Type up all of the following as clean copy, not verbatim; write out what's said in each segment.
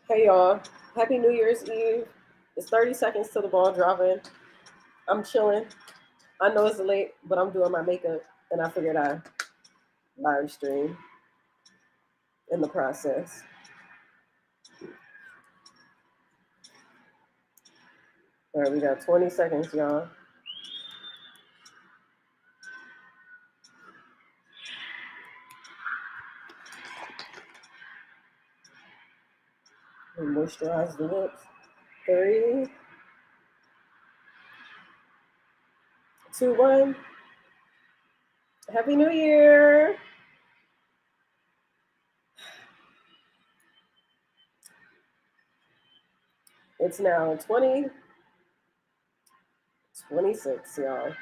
Hey y'all, happy New Year's Eve. It's 30 seconds to the ball dropping. I'm chilling. I know it's late, but I'm doing my makeup and I figured I'd live stream in the process. All right, we got 20 seconds, y'all. And moisturize the lips. 3, 2, 1. Happy New Year. It's now 2026, y'all.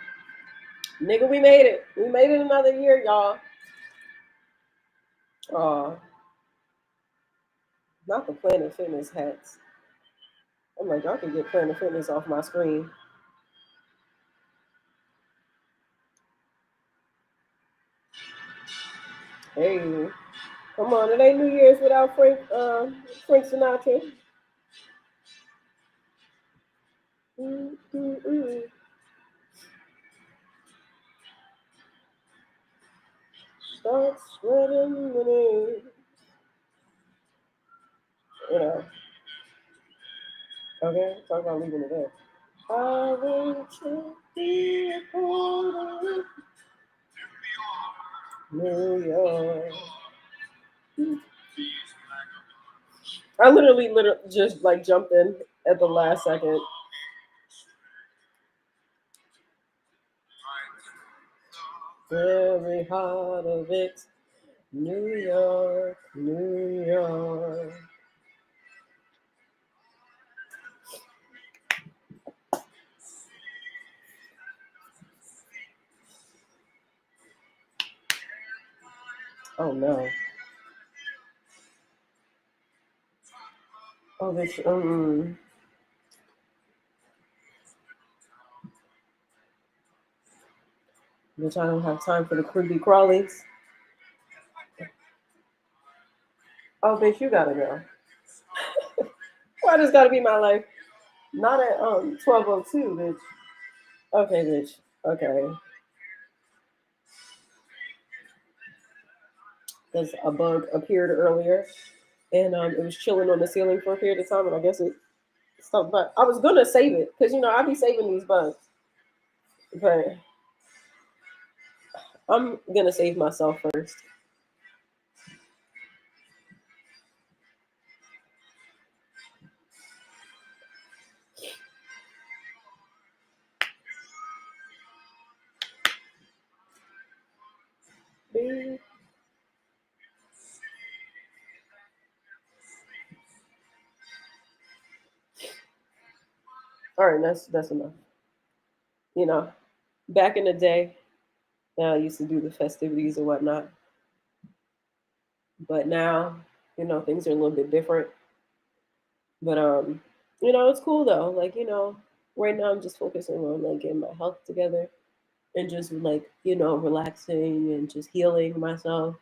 Nigga, we made it. We made it another year, y'all. Oh, not the Planet Fitness hats. I'm like, y'all can get Planet Fitness off my screen. Hey, come on, it ain't New Year's without Frank Sinatra. Mm-mm-mm. Start spreading the news. You know, okay, talk about leaving it there. I want to be a part of New York. I literally just like jumped in at the last second. Very heart of it, New York, New York. Oh no. Oh, this. Bitch, I don't have time for the creepy crawlies. Oh, bitch, you gotta go. Why does gotta be my life? Not at 12:02, bitch. Okay, bitch. Okay, because a bug appeared earlier, and it was chilling on the ceiling for a period of time, and I guess it stopped. But I was gonna save it because I be saving these bugs, but I'm gonna save myself first. All right, that's enough. You know, back in the day, I used to do the festivities and whatnot, but now, things are a little bit different. But it's cool though. Like, right now I'm just focusing on like getting my health together and just like, relaxing and just healing myself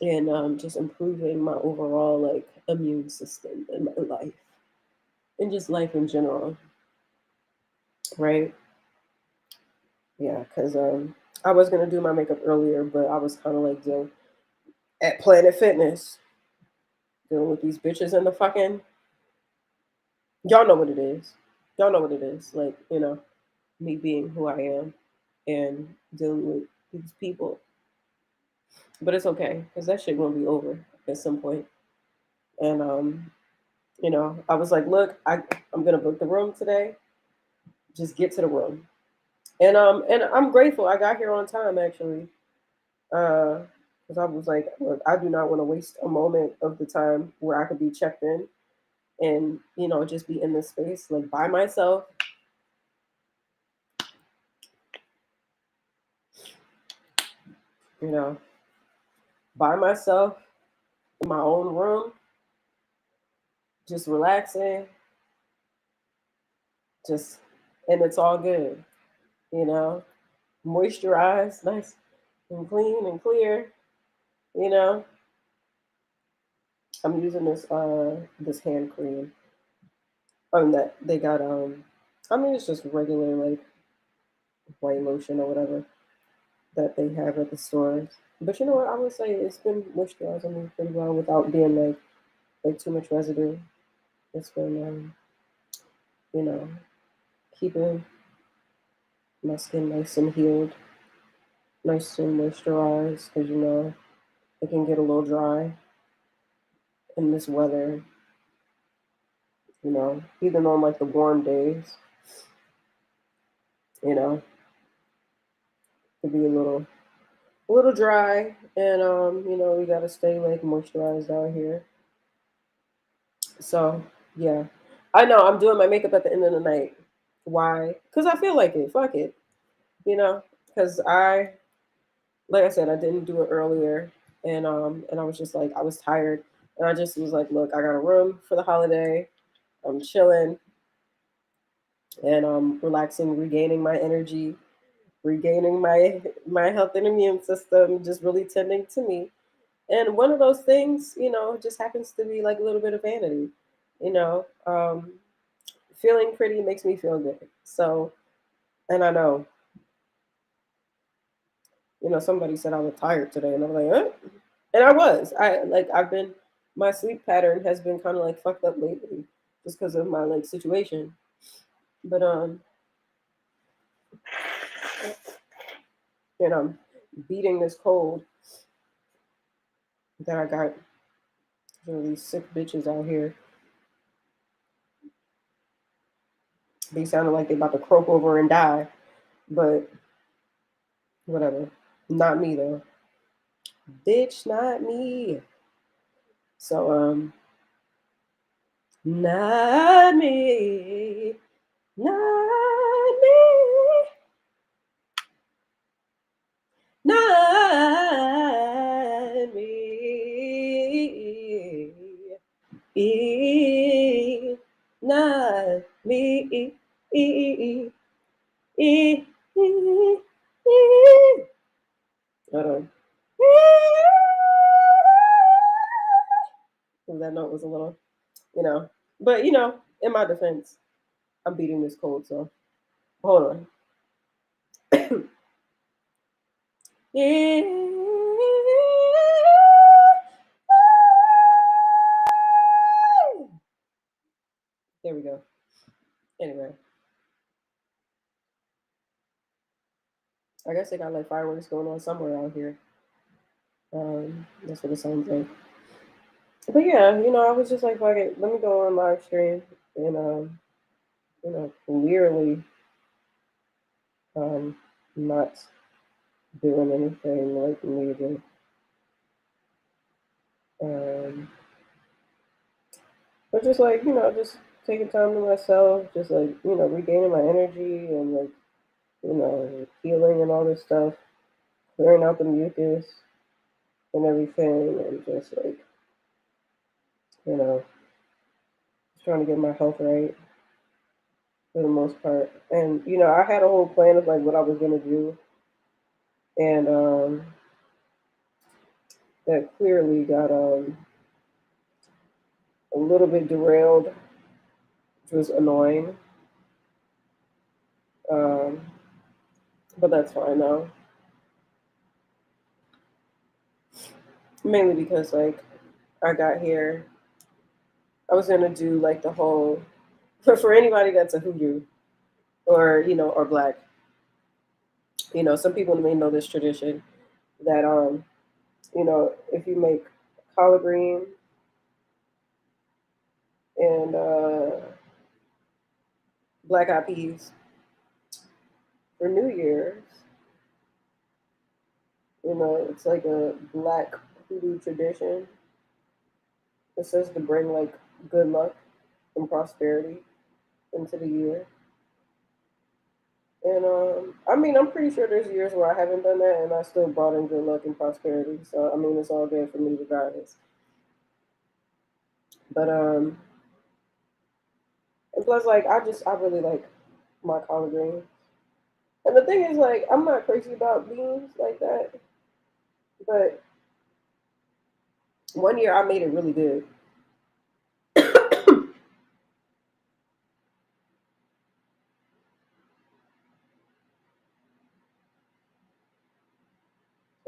and just improving my overall like immune system in my life and just life in general. Right? Yeah, because I was gonna do my makeup earlier, but I was kind of like at Planet Fitness dealing with these bitches in the fucking. Y'all know what it is. Y'all know what it is. Like, me being who I am and dealing with these people. But it's okay because that shit gonna be over at some point. And I was like, look, I'm gonna book the room today. Just get to the room. And I'm grateful I got here on time actually. Because I was like, look, I do not want to waste a moment of the time where I could be checked in and just be in this space like by myself. You know, by myself in my own room, just relaxing, just and it's all good, you know. Moisturized, nice and clean and clear, you know. I'm using this hand cream. That they got I mean it's just regular like white lotion or whatever that they have at the stores. But you know what? I would say it's been moisturizing me pretty well without being like too much residue. It's been you know keeping my skin nice and healed, nice and moisturized because it can get a little dry in this weather. Even on like the warm days, you know, it can be a little dry, and we gotta stay like moisturized out here. So yeah, I know I'm doing my makeup at the end of the night. Why? Because I feel like it. Fuck it. Because like I said, I didn't do it earlier, and I was just like I was tired, and I just was like, look, I got a room for the holiday. I'm chilling and relaxing, regaining my energy, regaining my health and immune system, just really tending to me. And one of those things, just happens to be like a little bit of vanity. You know, um, Feeling pretty makes me feel good. So, and I know, somebody said I was tired today, and I'm like, and I was. My sleep pattern has been kind of like fucked up lately, just because of my like situation. But I'm beating this cold that I got. These sick bitches out here. They sounded like they about to croak over and die, but whatever. Not me though. Bitch, not me. So not me. Not me. Not me. Not me. Hold on. That note was a little, but in my defense, I'm beating this cold, so hold on. There we go. Anyway, I guess they got like fireworks going on somewhere out here. That's what it sounds like. But yeah, I was just like, fuck it, let me go on live stream and clearly um not doing anything like major. Um, but just like just taking time to myself, just like regaining my energy and like healing and all this stuff, clearing out the mucus and everything, and just like you know just trying to get my health right for the most part. And I had a whole plan of like what I was gonna do, and that clearly got a little bit derailed, which was annoying. Um, but that's fine now. Mainly because like I got here, I was gonna do like the whole for anybody that's a hoodoo or or black. Some people may know this tradition that if you make collard green and black eyed peas for New Year's, it's like a black hoodoo tradition. It says to bring like good luck and prosperity into the year. And I mean, I'm pretty sure there's years where I haven't done that, and I still brought in good luck and prosperity. So I mean, it's all good for me regardless. But and plus, like, I really like my collard greens. And the thing is, like, I'm not crazy about beans like that. But one year I made it really good.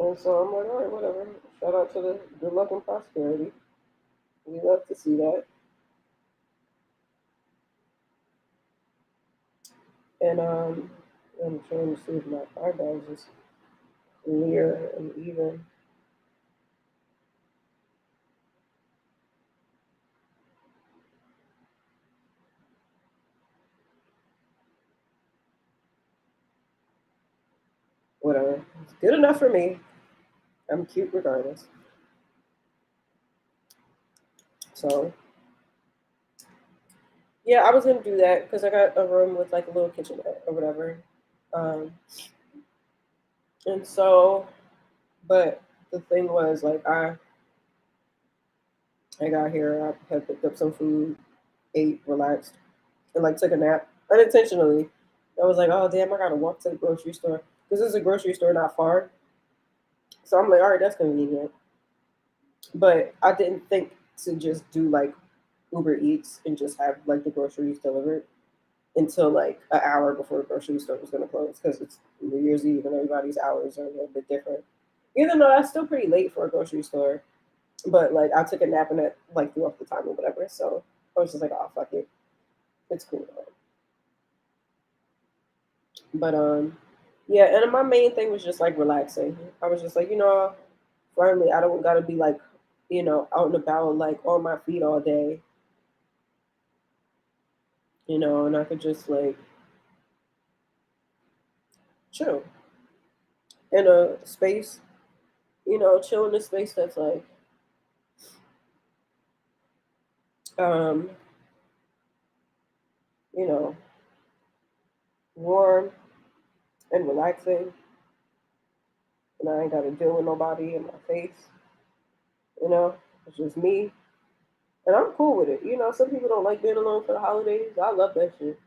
And so I'm like, all right, whatever. Shout out to the good luck and prosperity. We love to see that. And I'm trying to see if my eyebrows is clear and even. Whatever. It's good enough for me. I'm cute regardless. So yeah, I was gonna do that because I got a room with like a little kitchenette or whatever. Um, and so, but the thing was like I got here, I had picked up some food, ate, relaxed, and like took a nap unintentionally. I was like, oh damn, I gotta walk to the grocery store because there's a grocery store not far. So I'm like, all right, that's convenient. But I didn't think to just do like Uber Eats and just have like the groceries delivered until like an hour before the grocery store was gonna close because it's New Year's Eve and everybody's hours are a little bit different. Even though that's still pretty late for a grocery store, but like I took a nap and it like threw off the time or whatever. So I was just like, oh fuck it, it's cool. But yeah, and my main thing was just like relaxing. I was just like, finally I don't gotta be like, out and about like on my feet all day, and I could just like chill in a space, chill in a space that's like um, you know, warm and relaxing, and I ain't gotta deal with nobody in my face, it's just me. And I'm cool with it. Some people don't like being alone for the holidays. I love that shit.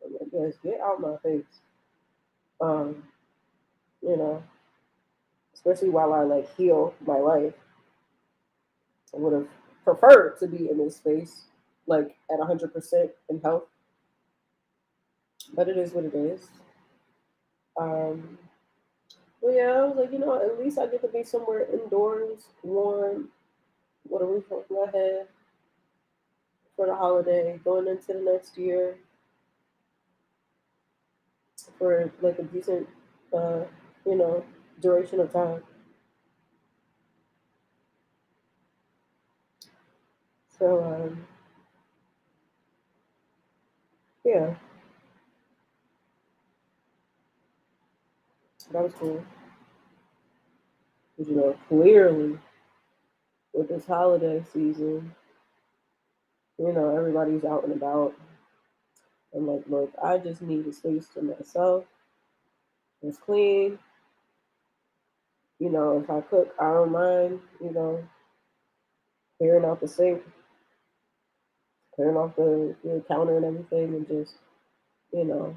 I'm like, yes, get out my face. Um, you know, especially while I like heal my life. I would have preferred to be in this space, like at 100% in health, but it is what it is. Um, but yeah, I was like, at least I get to be somewhere indoors, warm, with a roof over my head for the holiday, going into the next year for like a decent, uh, you know, duration of time. So yeah, that was cool. 'Cause, clearly with this holiday season, everybody's out and about. I'm like, look, I just need a space to myself. It's clean. If I cook, I don't mind, clearing out the sink, clearing off the counter and everything, and just, you know,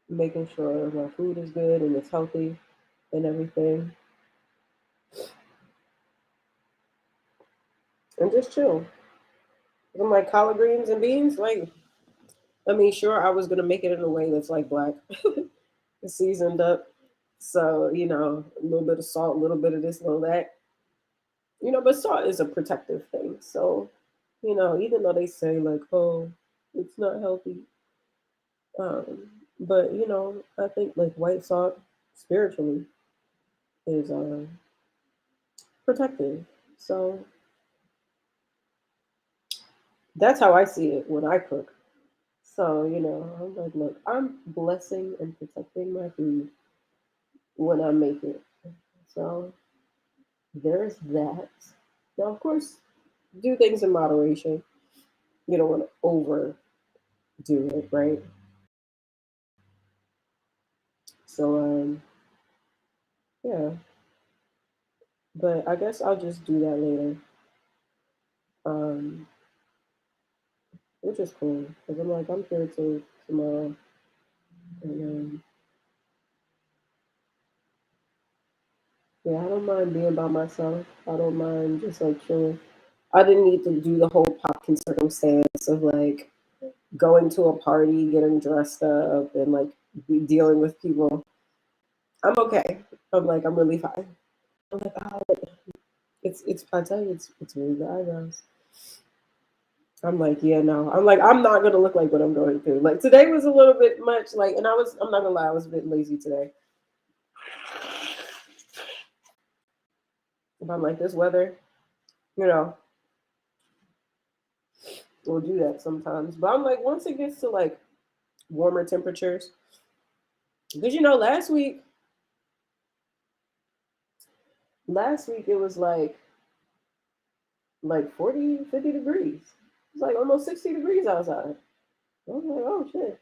making sure my food is good and it's healthy and everything. And just chill. I'm like collard greens and beans, like I mean, sure, I was gonna make it in a way that's like black, seasoned up. So, a little bit of salt, a little bit of this, a little that. But salt is a protective thing. So, even though they say like, oh, it's not healthy, but I think like white salt spiritually is protective. So that's how I see it when I cook. So, I'm like, look, I'm blessing and protecting my food when I make it. So there's that. Now, of course, do things in moderation. You don't want to overdo it, right? So, yeah, but I guess I'll just do that later, um, which is cool because I'm like, I'm here till tomorrow. And yeah, I don't mind being by myself. I don't mind just like chilling. I didn't need to do the whole popping circumstance of like going to a party, getting dressed up, and like be dealing with people. I'm okay. I'm like, I'm really fine. I'm like, oh, it's. I tell you, it's really the eyebrows. I'm like, yeah, no. I'm like, I'm not gonna look like what I'm going through. Like today was a little bit much. Like, and I'm not gonna lie, I was a bit lazy today. If I'm like this weather, you know, we'll do that sometimes. But I'm like, once it gets to like warmer temperatures, because last week it was like 40, 50 degrees. It's like almost 60 degrees outside. I was like, oh shit.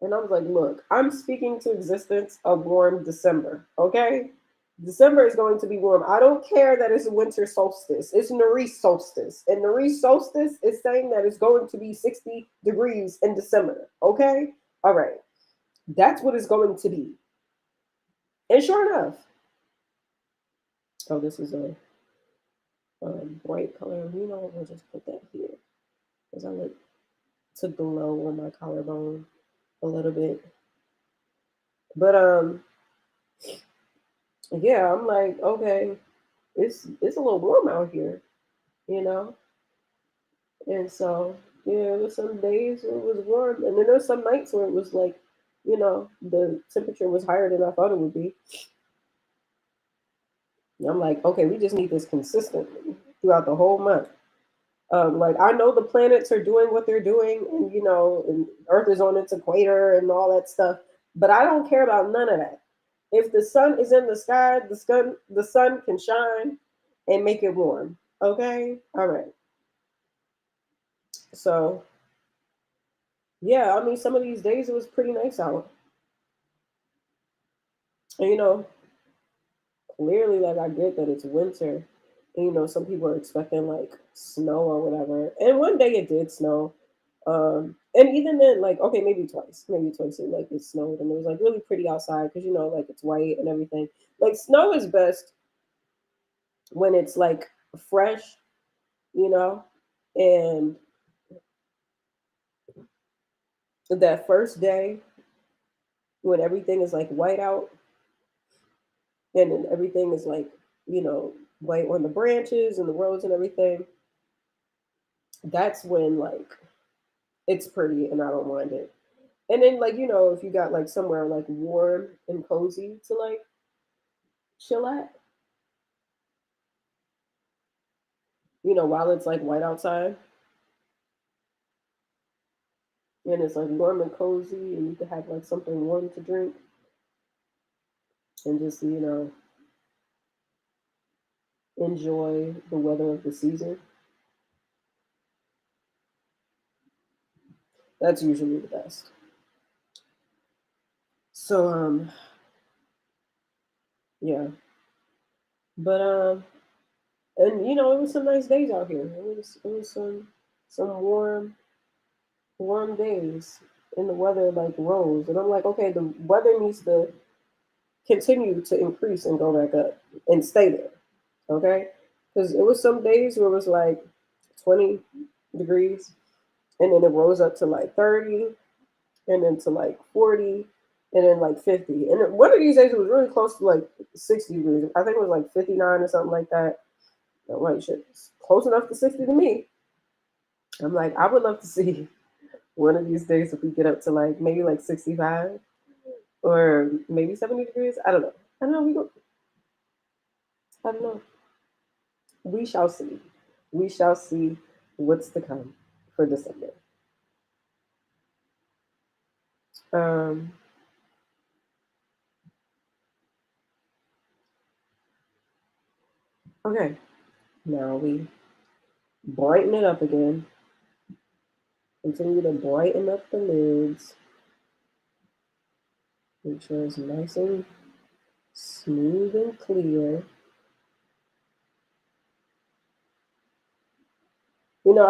And I was like, look, I'm speaking to existence a warm December, okay? December is going to be warm. I don't care that it's winter solstice. It's Narice solstice. And Narice solstice is saying that it's going to be 60 degrees in December, okay? All right. That's what it's going to be. And sure enough, oh, this is a bright color. You know, we'll just put that here because I like to glow on my collarbone a little bit. But yeah, I'm like, okay, it's a little warm out here, you know, and so yeah, there was some days where it was warm, and then there's some nights where it was like, the temperature was higher than I thought it would be. And I'm like, okay, we just need this consistently throughout the whole month. Like I know the planets are doing what they're doing, and Earth is on its equator and all that stuff, but I don't care about none of that. If the sun is in the sky, the sun can shine and make it warm. Okay, all right. So yeah, I mean, some of these days it was pretty nice out, and clearly, like I get that it's winter, and some people are expecting like snow or whatever. And one day it did snow, and even then, like okay, maybe twice it snowed, and it was like really pretty outside because like it's white and everything. Like snow is best when it's like fresh, you know, and that first day when everything is like white out, and then everything is like you know white on the branches and the roads and everything. That's when like it's pretty and I don't mind it. And then like if you got like somewhere like warm and cozy to like chill at, while it's like white outside and it's like warm and cozy and you can have like something warm to drink and just enjoy the weather of the season. That's usually the best. So yeah. But and it was some nice days out here. It was some warm days and the weather like rose. And I'm like, okay, the weather needs to continue to increase and go back up and stay there. Okay? Because it was some days where it was like 20 degrees and then it rose up to like 30 and then to like 40 and then like 50. And one of these days it was really close to like 60 degrees. I think it was like 59 or something like that. I'm like, shit, it's close enough to 60 to me. I'm like, I would love to see one of these days if we get up to like maybe like 65 or maybe 70 degrees. I don't know. I don't know. I don't know. We shall see. We shall see what's to come for December. Um, okay. Now we brighten it up again. Continue to brighten up the lids. Make sure it's nice and smooth and clear.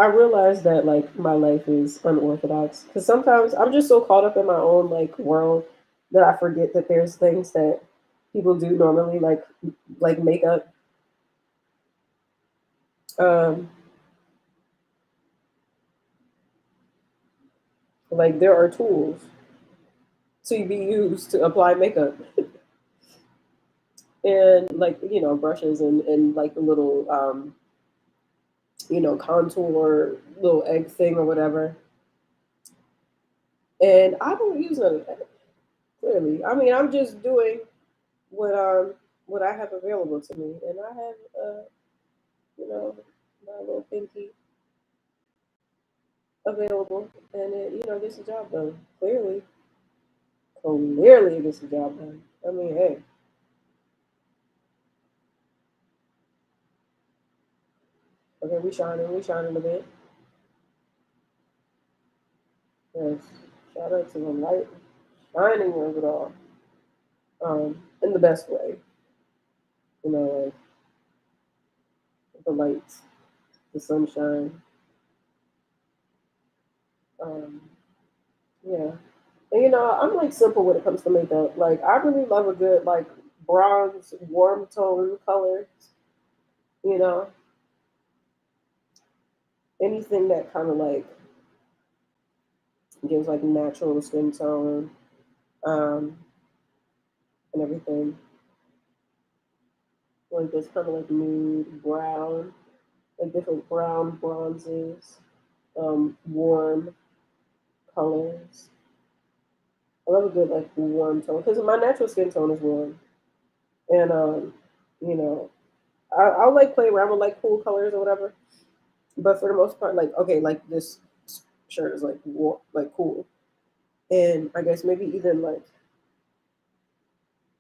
I realize that like my life is unorthodox because sometimes I'm just so caught up in my own like world that I forget that there's things that people do normally like makeup. Um, like there are tools to be used to apply makeup. And like, brushes and like the little contour little egg thing or whatever. And I don't use none of that, clearly. I mean, I'm just doing what what I have available to me. And I have you know, my little pinky available, and it, gets the job done. Clearly it gets the job done. I mean, hey, okay, we shining a bit. Yes, shout out to the light shining of it all, in the best way. Like the lights, the sunshine. Um, yeah, and I'm like simple when it comes to makeup. Like I really love a good like bronze, warm tone colors. You know, anything that kind of like gives like natural skin tone, um, and everything. Like this kind of like nude brown, like different brown bronzes, warm colors. I love a good like warm tone because my natural skin tone is warm, and you know, I'll like play around with like cool colors or whatever. But for the most part, like okay, like this shirt is like like cool, and I guess maybe even like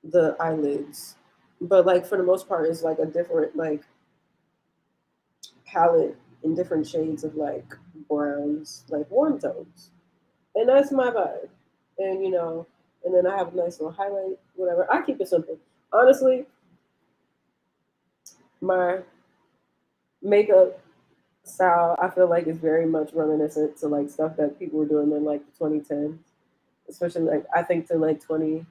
the eyelids, but like for the most part, it's like a different like palette in different shades of like browns, like warm tones, and that's my vibe. And and then I have a nice little highlight, whatever. I keep it simple. Honestly, my makeup style I feel like is very much reminiscent to like stuff that people were doing in like the 2010s, especially like I think to like 20.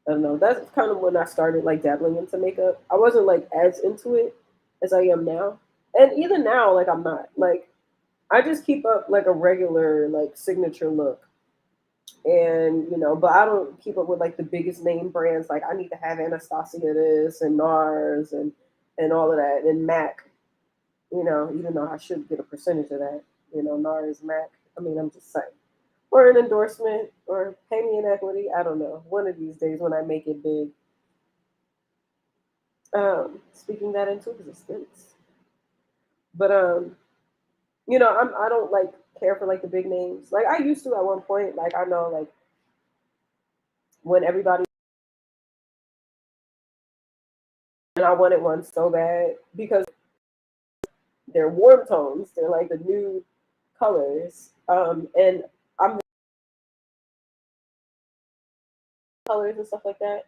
I don't know. That's kind of when I started like dabbling into makeup. I wasn't like as into it as I am now, and even now, like I'm not like I just keep up like a regular like signature look, and but I don't keep up with like the biggest name brands. Like I need to have Anastasia this and NARS and all of that and Mac. Even though I should get a percentage of that. NARS, Mac. I mean, I'm just saying, or an endorsement, or pay me in equity. I don't know. One of these days when I make it big. Speaking that into existence. But I don't like care for like the big names. Like I used to at one point. Like I know like when everybody and I wanted one so bad because they're warm tones. They're like the nude colors. And I'm colors and stuff like that.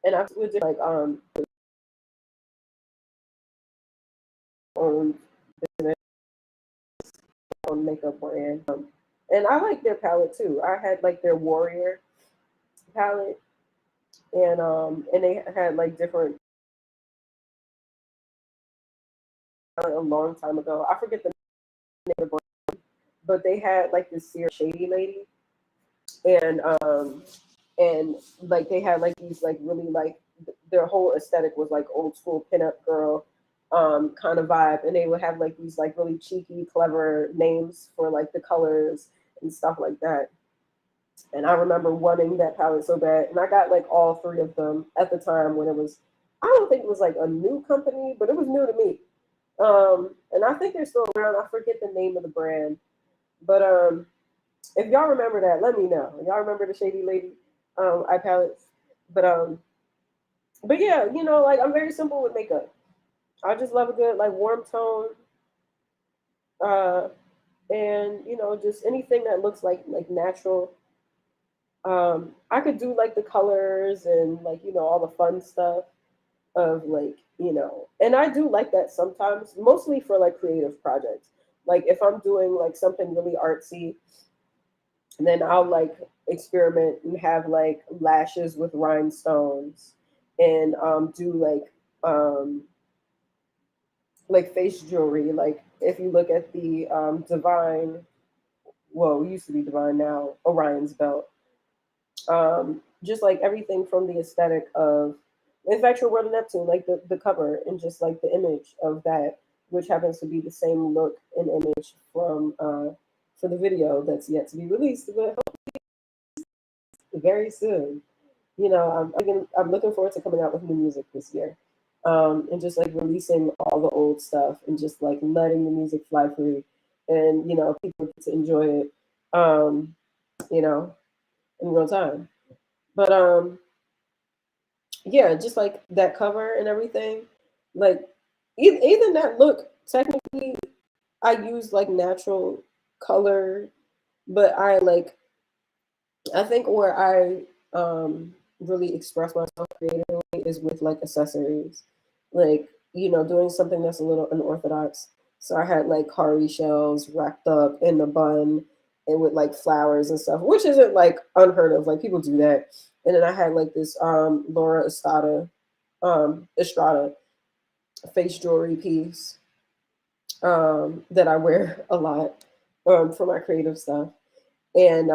And I would just like own business, own makeup brand. And I like their palette too. I had like their Warrior palette, and they had like different a long time ago. I forget the name of the brand, but they had like this Sear Shady Lady, and and like they had like these like really like their whole aesthetic was like old school pinup girl kind of vibe, and they would have like these like really cheeky, clever names for like the colors and stuff like that. And I remember wanting that palette so bad, and I got like all three of them at the time when it was. I don't think it was like a new company, but it was new to me. And I think they're still around. I forget the name of the brand, but if y'all remember that, let me know. Y'all remember the Shady Lady eye palettes? But but yeah, like I'm very simple with makeup. I just love a good like warm tone, uh, and just anything that looks like natural. I could do like the colors and like all the fun stuff of like and I do like that sometimes, mostly for like creative projects. Like if I'm doing like something really artsy, then I'll like experiment and have like lashes with rhinestones, and do like face jewelry. Like if you look at the Divine, well, it used to be Divine, now Orion's belt. Just like everything from the aesthetic of in fact your world of Neptune, like the cover and just like the image of that, which happens to be the same look and image from for the video that's yet to be released, but very soon. You know, I'm looking forward to coming out with new music this year. And just like releasing all the old stuff and just like letting the music fly free and, you know, people get to enjoy it, um, you know, in real time. But yeah, just like that cover and everything, like even that look, technically, I use like natural color, but I think where I really express myself creatively is with like accessories, like you know, doing something that's a little unorthodox. So I had like cowrie shells wrapped up in a bun and with like flowers and stuff, which isn't like unheard of. Like people do that. And then I had like this Laura Estrada face jewelry piece that I wear a lot for my creative stuff. And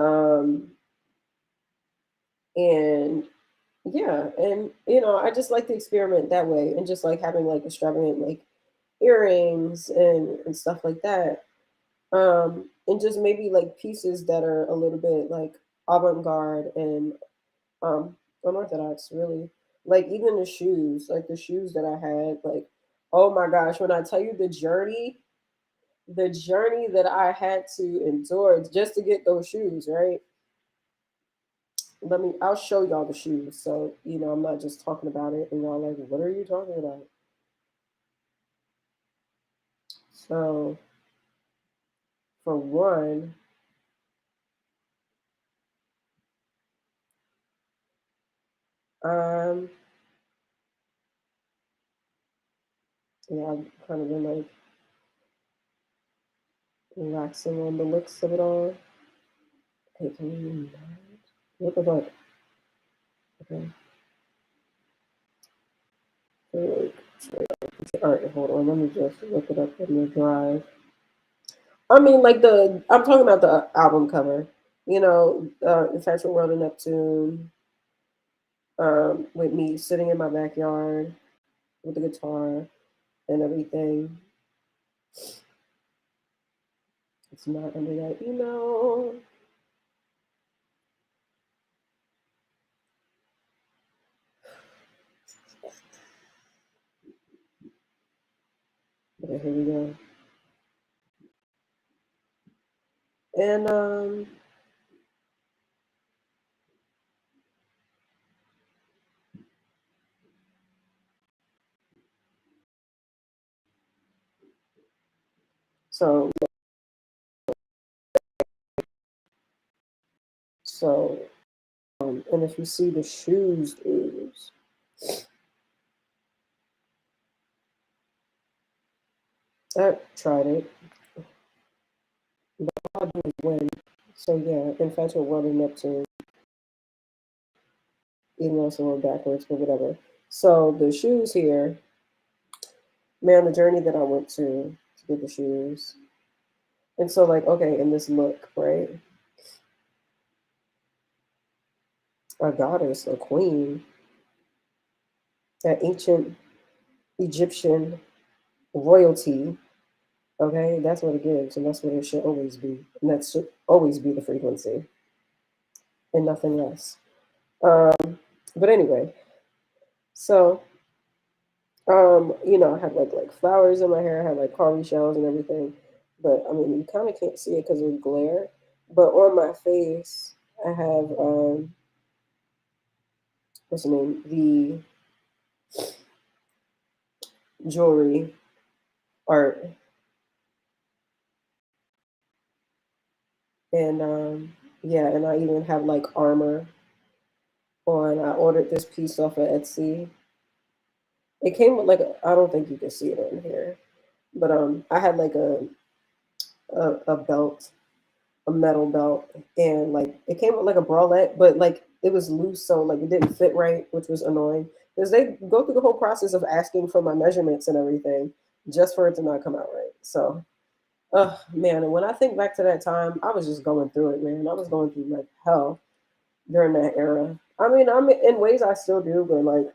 and yeah, and you know, I just like to experiment that way and just like having like extravagant like earrings and stuff like that. And just maybe like pieces that are a little bit like avant-garde and um unorthodox, really. Like even the shoes that I had, like oh my gosh, when I tell you the journey that I had to endure just to get those shoes, right? I'll show y'all the shoes. So, you know, I'm not just talking about it and y'all like, what are you talking about? So, for one, um, yeah, I've kind of been like relaxing on the looks of it all. Okay, can you what the fuck? Okay. Like, all right, hold on. Let me just look it up in the drive. I mean, like I'm talking about the album cover. You know, Infatual World of Neptune, with me sitting in my backyard with the guitar and everything. It's not under that email. Okay, here we go. And so so and if you see the shoes, dudes, I tried it. But I didn't win. So yeah, Infatual World of Neptune, even though it's a little backwards, but whatever. So the shoes here, man, the journey that I went to get the shoes. And so like, okay, in this look, right? A goddess, a queen, that ancient Egyptian royalty. Okay, that's what it gives, and that's what it should always be, and that should always be the frequency, and nothing less. But anyway, so you know, I had like flowers in my hair, I had like carving shells and everything, but I mean, you kind of can't see it because of the glare. But on my face, I have what's the name? The jewelry art, and yeah, and I even have like armor on. I ordered this piece off of Etsy. It came with like I don't think you can see it on here, but I had like a belt, a metal belt, and like it came with like a bralette, but like it was loose, so like it didn't fit right, which was annoying because they go through the whole process of asking for my measurements and everything just for it to not come out right. So, man, and when I think back to that time, I was just going through it, man. I was going through like hell. during that era. I mean, I'm in ways I still do, but like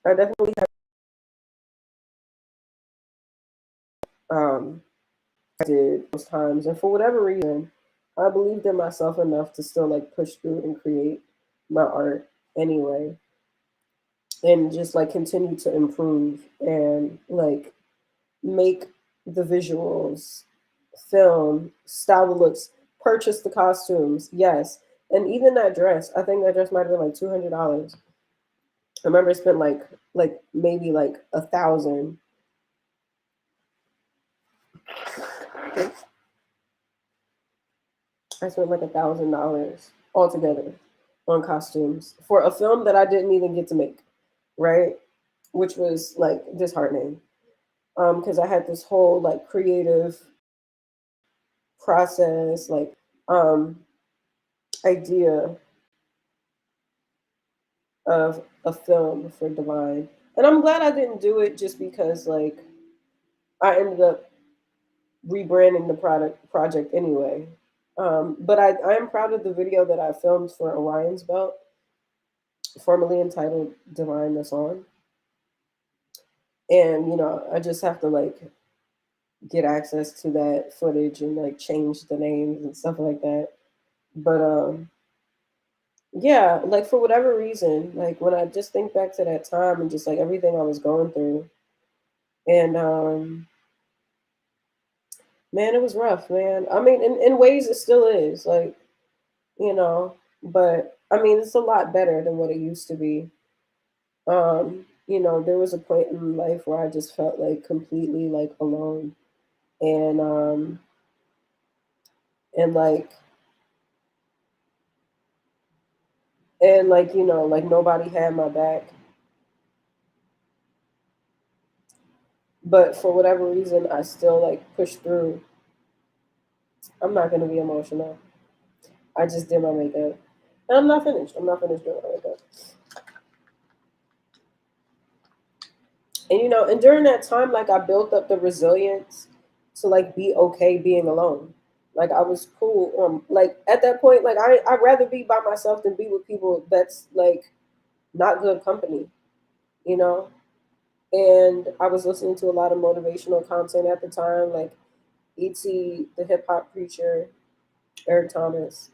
I definitely um I did those times, and for whatever reason, I believed in myself enough to still like push through and create my art anyway, and just like continue to improve and like make the visuals, film, style the looks, purchase the costumes, yes, and even that dress. I think that dress might have been like $200. I remember I spent like maybe like 1,000. I spent like $1,000 altogether on costumes for a film that I didn't even get to make, right? Which was like disheartening. Because I had this whole like creative process, like um idea of a film for Divine. And I'm glad I didn't do it just because like I ended up rebranding the project anyway. But I am proud of the video that I filmed for Orion's Belt, formerly entitled Divine the Song. And I just have to like get access to that footage and like change the names and stuff like that. But yeah, like for whatever reason, like when I just think back to that time and just like everything I was going through, and man, it was rough, man. I mean, in ways it still is, like, you know, but I mean, it's a lot better than what it used to be. There was a point in life where I just felt like completely like alone, and and like like nobody had my back. But for whatever reason, I still like pushed through. I'm not gonna be emotional. I just did my makeup, and I'm not finished. I'm not finished doing my makeup. And during that time, like I built up the resilience to like be okay being alone. Like I was cool. Like at that point, like I'd rather be by myself than be with people that's like not good company, you know? And I was listening to a lot of motivational content at the time, like E.T., the hip hop preacher, Eric Thomas.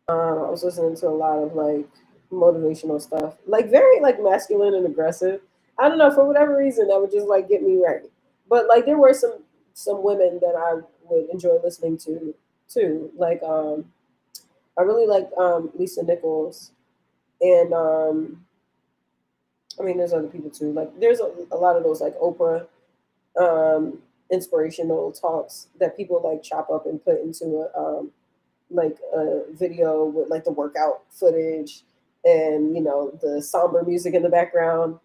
I was listening to a lot of like motivational stuff, like very like masculine and aggressive. I don't know, for whatever reason that would just like get me right. But like there were some women that I would enjoy listening to too. Like I really like Lisa Nichols, and I mean there's other people too. Like there's a lot of those like Oprah inspirational talks that people like chop up and put into like a video with like the workout footage and the somber music in the background.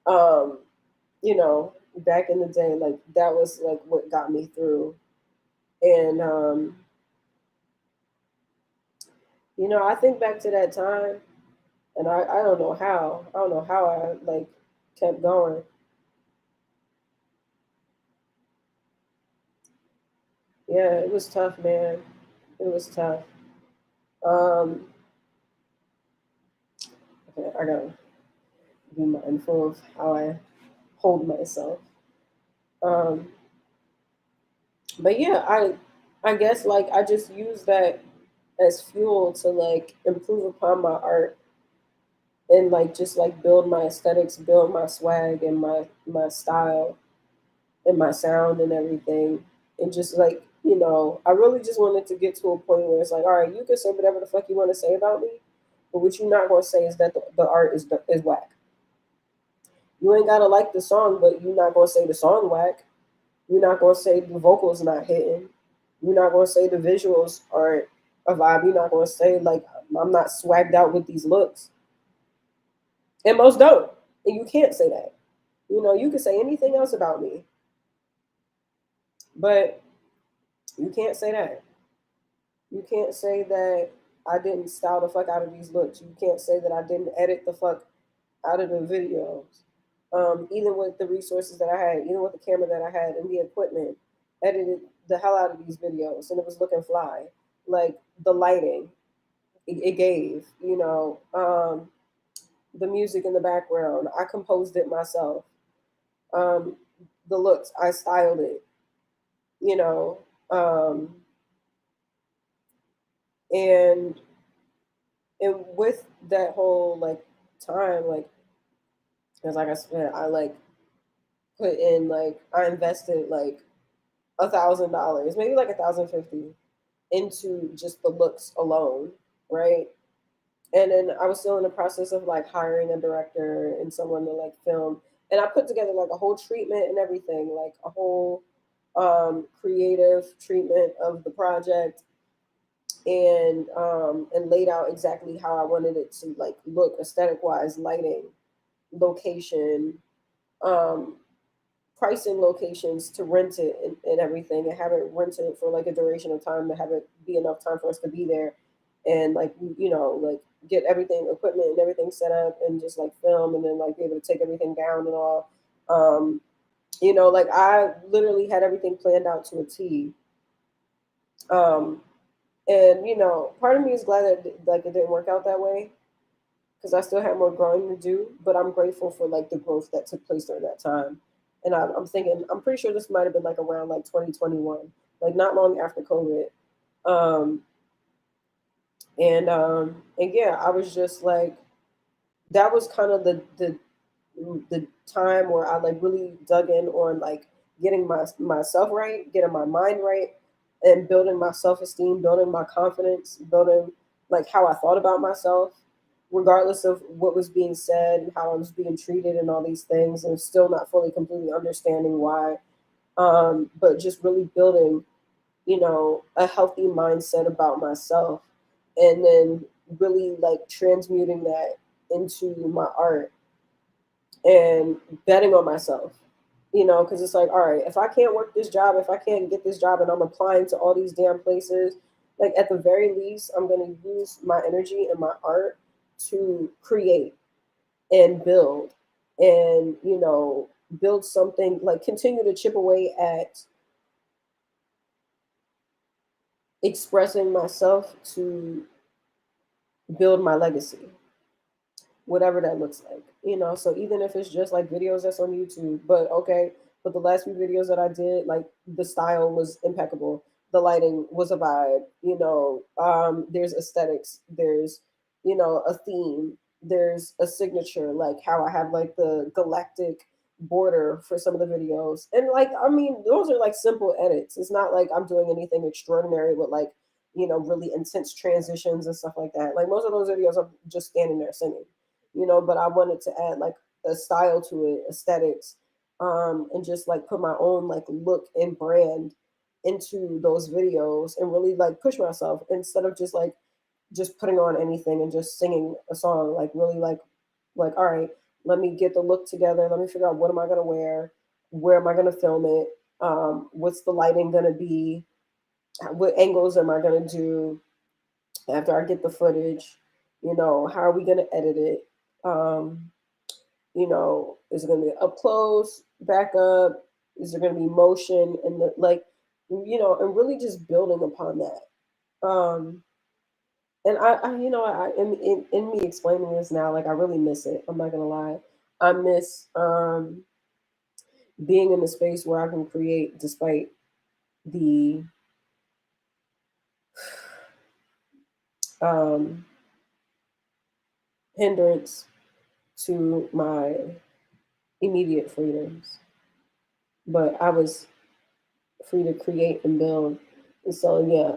um Back in the day, like that was like what got me through. And I think back to that time, and I don't know how, I like kept going. Yeah, it was tough, man. It was tough. um okay, I gotta be mindful of how I hold myself. um but yeah, I guess like I just use that as fuel to like improve upon my art and like just like build my aesthetics, build my swag and my style and my sound and everything. And just like, I really just wanted to get to a point where it's like, all right, you can say whatever the fuck you want to say about me, but what you're not gonna say is that the art is whack. You ain't gotta like the song, but you're not gonna say the song whack. You're not gonna say the vocals not hitting. You're not gonna say the visuals aren't a vibe. You're not gonna say like I'm not swagged out with these looks. And most don't. And you can't say that. You can say anything else about me, but you can't say that. You can't say that I didn't style the fuck out of these looks. You can't say that I didn't edit the fuck out of the videos. Even with the resources that I had, even with the camera that I had and the equipment, edited the hell out of these videos and it was looking fly. like the lighting it gave, the music in the background. I composed it myself. Um, the looks, I styled it, you know, um, and with that whole like time, like, because like I said, I like put in like I invested like $1,000, maybe like 1,050 into just the looks alone, right? And then I was still in the process of like hiring a director and someone to like film. And I put together like a whole treatment and everything, like a whole creative treatment of the project, and laid out exactly how I wanted it to like look aesthetic wise, lighting, location, um, pricing locations to rent it and everything, and have it rented for like a duration of time to have it be enough time for us to be there and like like get everything equipment and everything set up and just like film and then like be able to take everything down and all. um like I literally had everything planned out to a T. um and part of me is glad that like it didn't work out that way because I still had more growing to do, but I'm grateful for like the growth that took place during that time. And I'm thinking, I'm pretty sure this might have been like around like 2021, like not long after COVID. Um, and yeah, I was just like, that was kind of the time where I like really dug in on like getting myself right, getting my mind right, and building my self esteem, building my confidence, building like how I thought about myself, regardless of what was being said and how I was being treated and all these things, and still not fully completely understanding why. But just really building, a healthy mindset about myself, and then really like transmuting that into my art and betting on myself, because it's like, all right, if I can't work this job, if I can't get this job and I'm applying to all these damn places, like at the very least, I'm going to use my energy and my art to create and build and, build something, like continue to chip away at expressing myself to build my legacy, whatever that looks like, So even if it's just like videos that's on YouTube, but okay, but the last few videos that I did, like the style was impeccable, the lighting was a vibe, there's aesthetics, there's a theme, there's a signature, like how I have like the galactic border for some of the videos, and like I mean, those are like simple edits. It's not like I'm doing anything extraordinary with like really intense transitions and stuff like that. Like most of those videos, I'm just standing there singing, but I wanted to add like a style to it, aesthetics, and just like put my own like look and brand into those videos and really like push myself instead of just putting on anything and just singing a song. Like really like all right, let me get the look together. Let me figure out what am I gonna wear, where am I gonna film it, what's the lighting gonna be, what angles am I gonna do after I get the footage, how are we gonna edit it? Um, is it going to be up close, back up? Is there going to be motion and like, and really just building upon that. And in me explaining this now, like I really miss it. I'm not gonna lie, I miss being in the space where I can create despite the um, hindrance to my immediate freedoms. But I was free to create and build. And so yeah,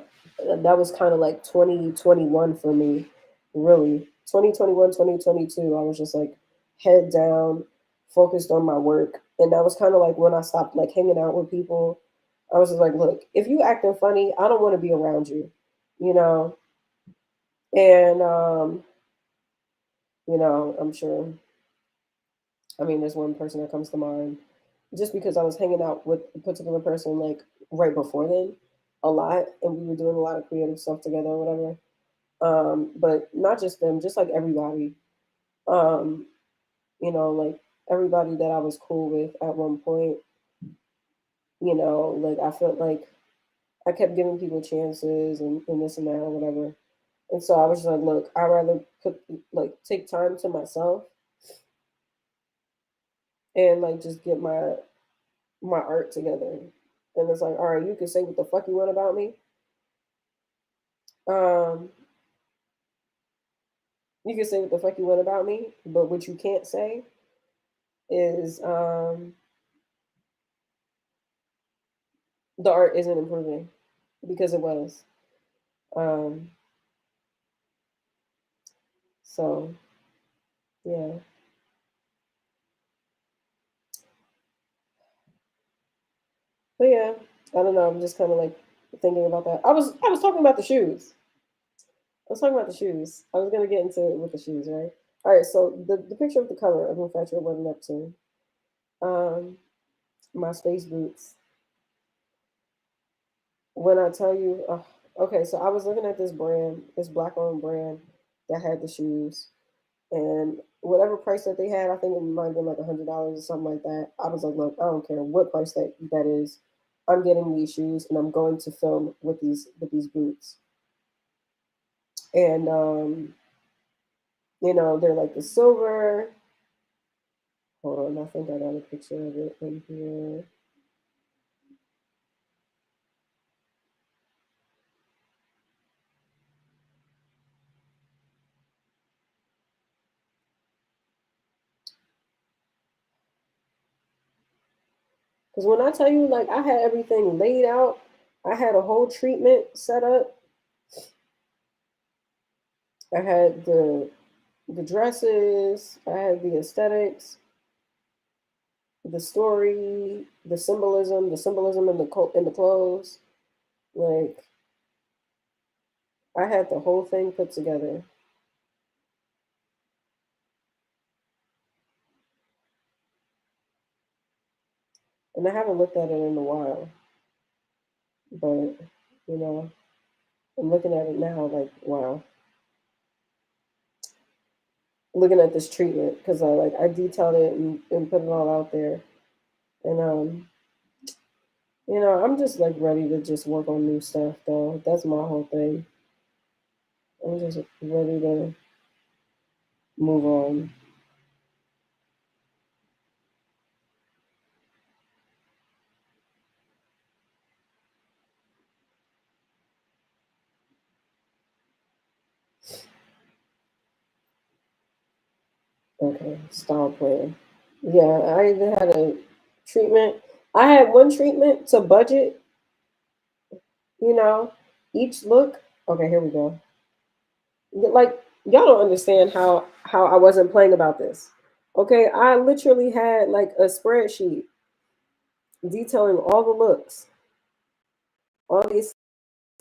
that was kind of like 2021 for me, really. 2021, 2022, I was just like head down, focused on my work. And that was kind of like when I stopped like hanging out with people. I was just like, look, if you acting funny, I don't want to be around you, you know? And I'm sure, I mean, there's one person that comes to mind just because I was hanging out with a particular person like right before then a lot, and we were doing a lot of creative stuff together or whatever. But not just them, just like everybody. Um, like everybody that I was cool with at one point, like I felt like I kept giving people chances and this and that or whatever. And so I was just like, look, I'd rather put like take time to myself and like just get my art together. And it's like, all right, you can say what the fuck you want about me. Um, you can say what the fuck you want about me, but what you can't say is the art isn't improving because it was. Um, so yeah, but yeah, I don't know. I'm just kind of like thinking about that. I was talking about the shoes. I was talking about the shoes. I was gonna get into it with the shoes, right? All right. So the picture of the cover of Infatuated Wedding Neptune, um, my space boots. When I tell you, okay, so I was looking at this brand, this black owned brand that had the shoes, and whatever price that they had, I think it might have been like $100 or something like that. I was like, look, I don't care what price that is. I'm getting these shoes, and I'm going to film with these boots. And they're like the silver. Hold on, I think I got a picture of it in here. Because when I tell you, like, I had everything laid out, I had a whole treatment set up. I had the dresses, I had the aesthetics, the story, the symbolism in in the clothes. Like I had the whole thing put together, and I haven't looked at it in a while. But you know, I'm looking at it now, like wow, looking at this treatment because I detailed it and put it all out there, and I'm just like ready to just work on new stuff though. That's my whole thing. I'm just ready to move on. Okay, style plan. Yeah, I either had a treatment. I had one treatment to budget, you know, each look. Okay, here we go. Like y'all don't understand how I wasn't playing about this. Okay, I literally had like a spreadsheet detailing all the looks, all the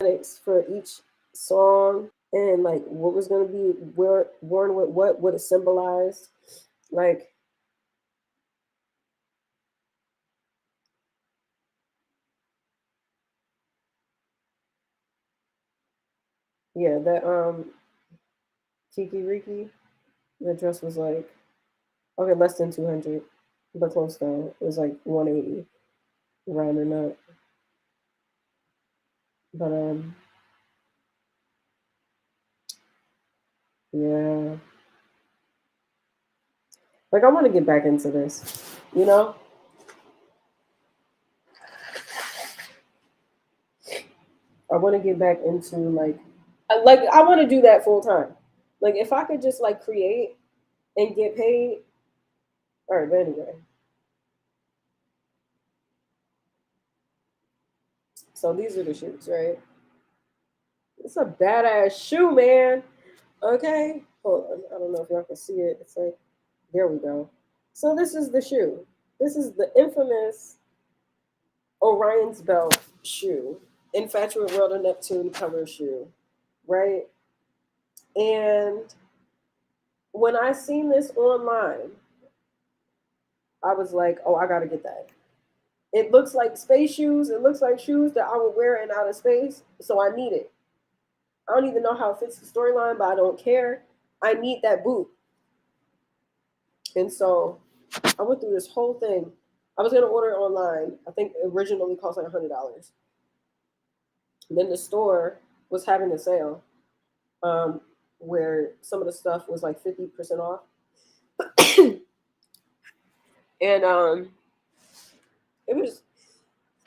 aesthetics for each song, and like what was gonna be worn with what it symbolized. Like yeah, that Kiki Riki, the dress was like okay, less than 200, but close though. It was like 180, rounding up. But yeah, like I want to get back into this. You know, I want to get back into like I want to do that full time. Like if I could just like create and get paid. All right, but anyway, so these are the shoes, right? It's a badass shoe, man. Okay, hold on. I don't know if y'all can see it. It's like there we go. So this is the shoe. This is the infamous Orion's Belt shoe, Infatuated World of Neptune cover shoe, right? And when I seen this online, I was like, oh, I gotta get that. It looks like space shoes. It looks like shoes that I would wear in outer space. So I need it. I don't even know how it fits the storyline, but I don't care. I need that boot. And so I went through this whole thing. I was gonna order it online. I think it originally cost like $100. Then the store was having a sale, um, where some of the stuff was like 50% off. And it was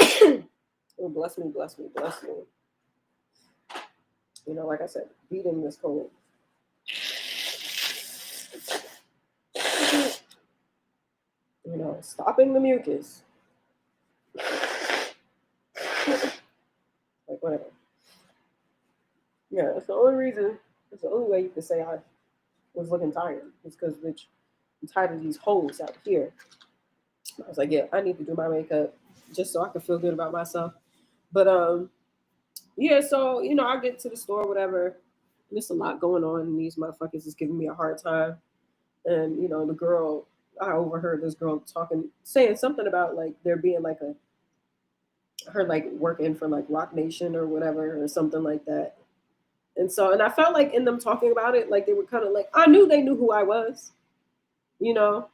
oh, bless me, bless me, bless me. Like I said, beating this cold. Stopping the mucus. Like whatever. Yeah, that's the only reason. That's the only way you could say I was looking tired. It's because, bitch, I'm tired of these holes out here. I was like, yeah, I need to do my makeup just so I can feel good about myself. But yeah, so I get to the store, whatever. There's a lot going on, and these motherfuckers is giving me a hard time. And the girl, I overheard this girl saying something about like there being like her like working for like Rock Nation or whatever or something like that. And I felt like in them talking about it, like they were kind of like, I knew they knew who I was, you know,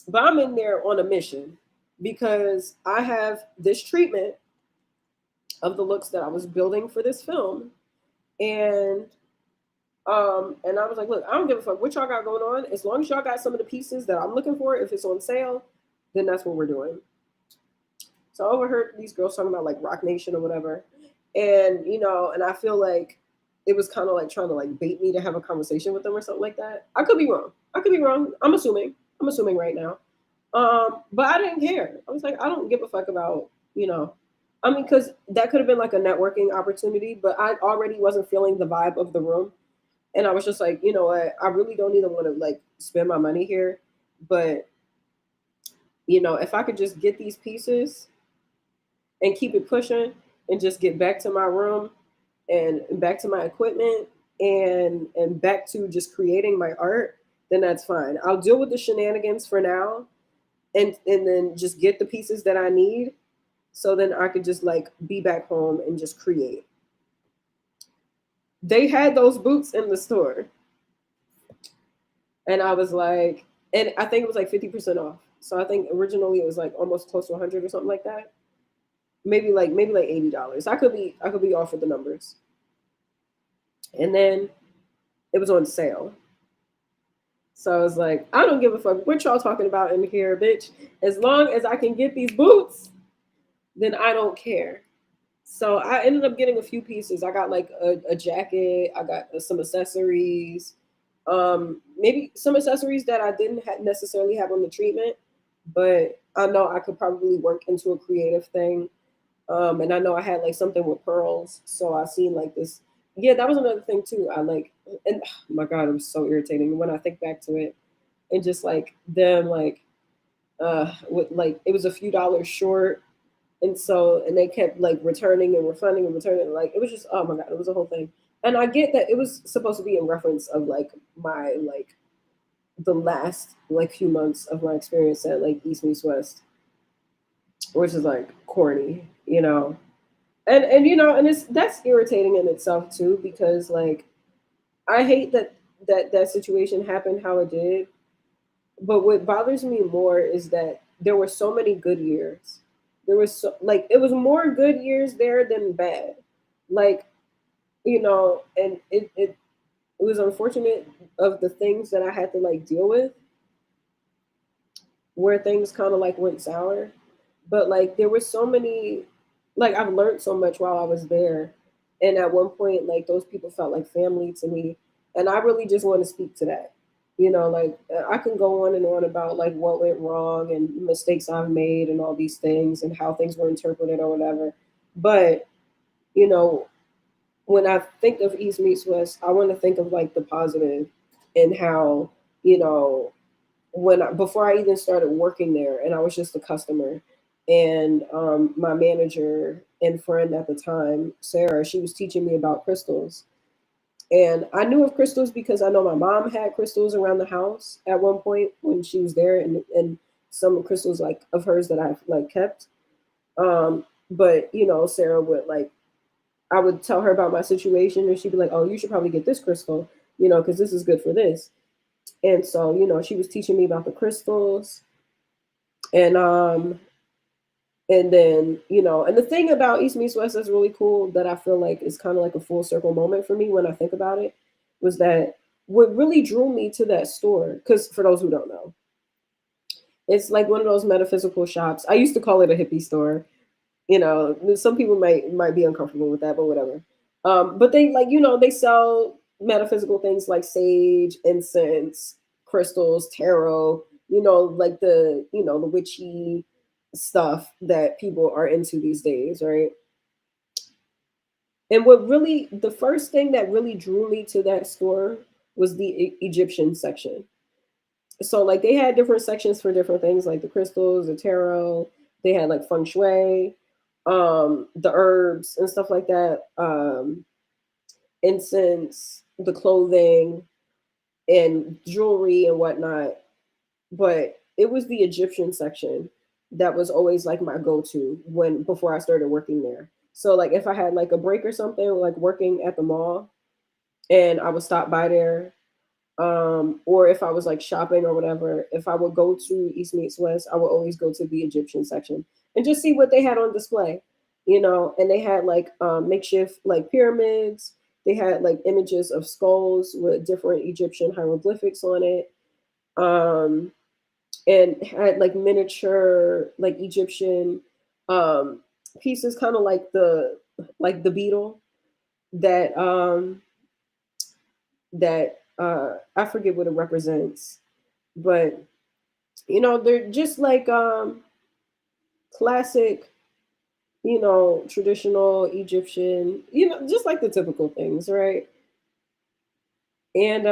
but I'm in there on a mission because I have this treatment of the looks that I was building for this film. And I was like, look, I don't give a fuck what y'all got going on. As long as y'all got some of the pieces that I'm looking for, if it's on sale, then that's what we're doing. So I overheard these girls talking about like Rock Nation or whatever. And I feel like it was kind of like trying to like bait me to have a conversation with them or something like that. I could be wrong. I'm assuming. I'm assuming right now. But I didn't care. I was like, I don't give a fuck about, I mean, because that could have been like a networking opportunity, but I already wasn't feeling the vibe of the room. And I was just like, you know what? I really don't even want to like spend my money here. But, if I could just get these pieces and keep it pushing and just get back to my room and back to my equipment and back to just creating my art, then that's fine. I'll deal with the shenanigans for now and then just get the pieces that I need so then I could just like be back home and just create. They had those boots in the store. And I was like, and I think it was like 50% off. So I think originally it was like almost close to 100 or something like that. Maybe like $80. I could be off with the numbers. And then it was on sale. So I was like, I don't give a fuck what y'all talking about in here, bitch. As long as I can get these boots, then I don't care. So I ended up getting a few pieces. I got like a jacket. I got some accessories. Maybe some accessories that I didn't necessarily have on the treatment, but I know I could probably work into a creative thing. And I know I had like something with pearls. So I seen like this. Yeah, that was another thing too. I like, and oh my God, it was so irritating when I think back to it. And just like them, like, with like, it was a few dollars short. And they kept like returning and refunding and returning. Like, it was just, oh my God, it was a whole thing. And I get that it was supposed to be in reference of like my, like, the last like few months of my experience at like East Meets West, which is like corny, and it's that's irritating in itself too because like I hate that situation happened how it did. But what bothers me more is that there were so many good years. There was so like it was more good years there than bad. Like, and it was unfortunate of the things that I had to like deal with where things kind of like went sour. But like there were so many, like I've learned so much while I was there. And at one point, like those people felt like family to me. And I really just want to speak to that. Like I can go on and on about like what went wrong and mistakes I've made and all these things and how things were interpreted or whatever. But, you know, when I think of East Meets West, I want to think of like the positive and how, you know, before I even started working there, and I was just a customer, and my manager and friend at the time, Sarah, she was teaching me about crystals, and I knew of crystals because I know my mom had crystals around the house at one point when she was there, and some crystals like of hers that I've like kept. But Sarah would like I would tell her about my situation, and she'd be like, "Oh, you should probably get this crystal, because this is good for this." And so, she was teaching me about the crystals, and And then, and the thing about East Meets West that's really cool that I feel like is kind of like a full circle moment for me when I think about it was that what really drew me to that store, because for those who don't know, it's like one of those metaphysical shops. I used to call it a hippie store. Some people might be uncomfortable with that, but whatever. But they like, they sell metaphysical things like sage, incense, crystals, tarot, like the witchy stuff that people are into these days, right? And the first thing that really drew me to that store was the Egyptian section. So like they had different sections for different things, like the crystals, the tarot. They had like feng shui, the herbs and stuff like that, incense, the clothing, and jewelry and whatnot. But it was the Egyptian section that was always like my go-to when before I started working there. So like if I had like a break or something, like working at the mall, and I would stop by there, or if I was like shopping or whatever, if I would go to East Meets West, I would always go to the Egyptian section and just see what they had on display, and they had like makeshift like pyramids. They had like images of skulls with different Egyptian hieroglyphics on it, um, and had like miniature like Egyptian um, pieces, kind of like the beetle that I forget what it represents, but they're just like classic, traditional Egyptian, just like the typical things, right? And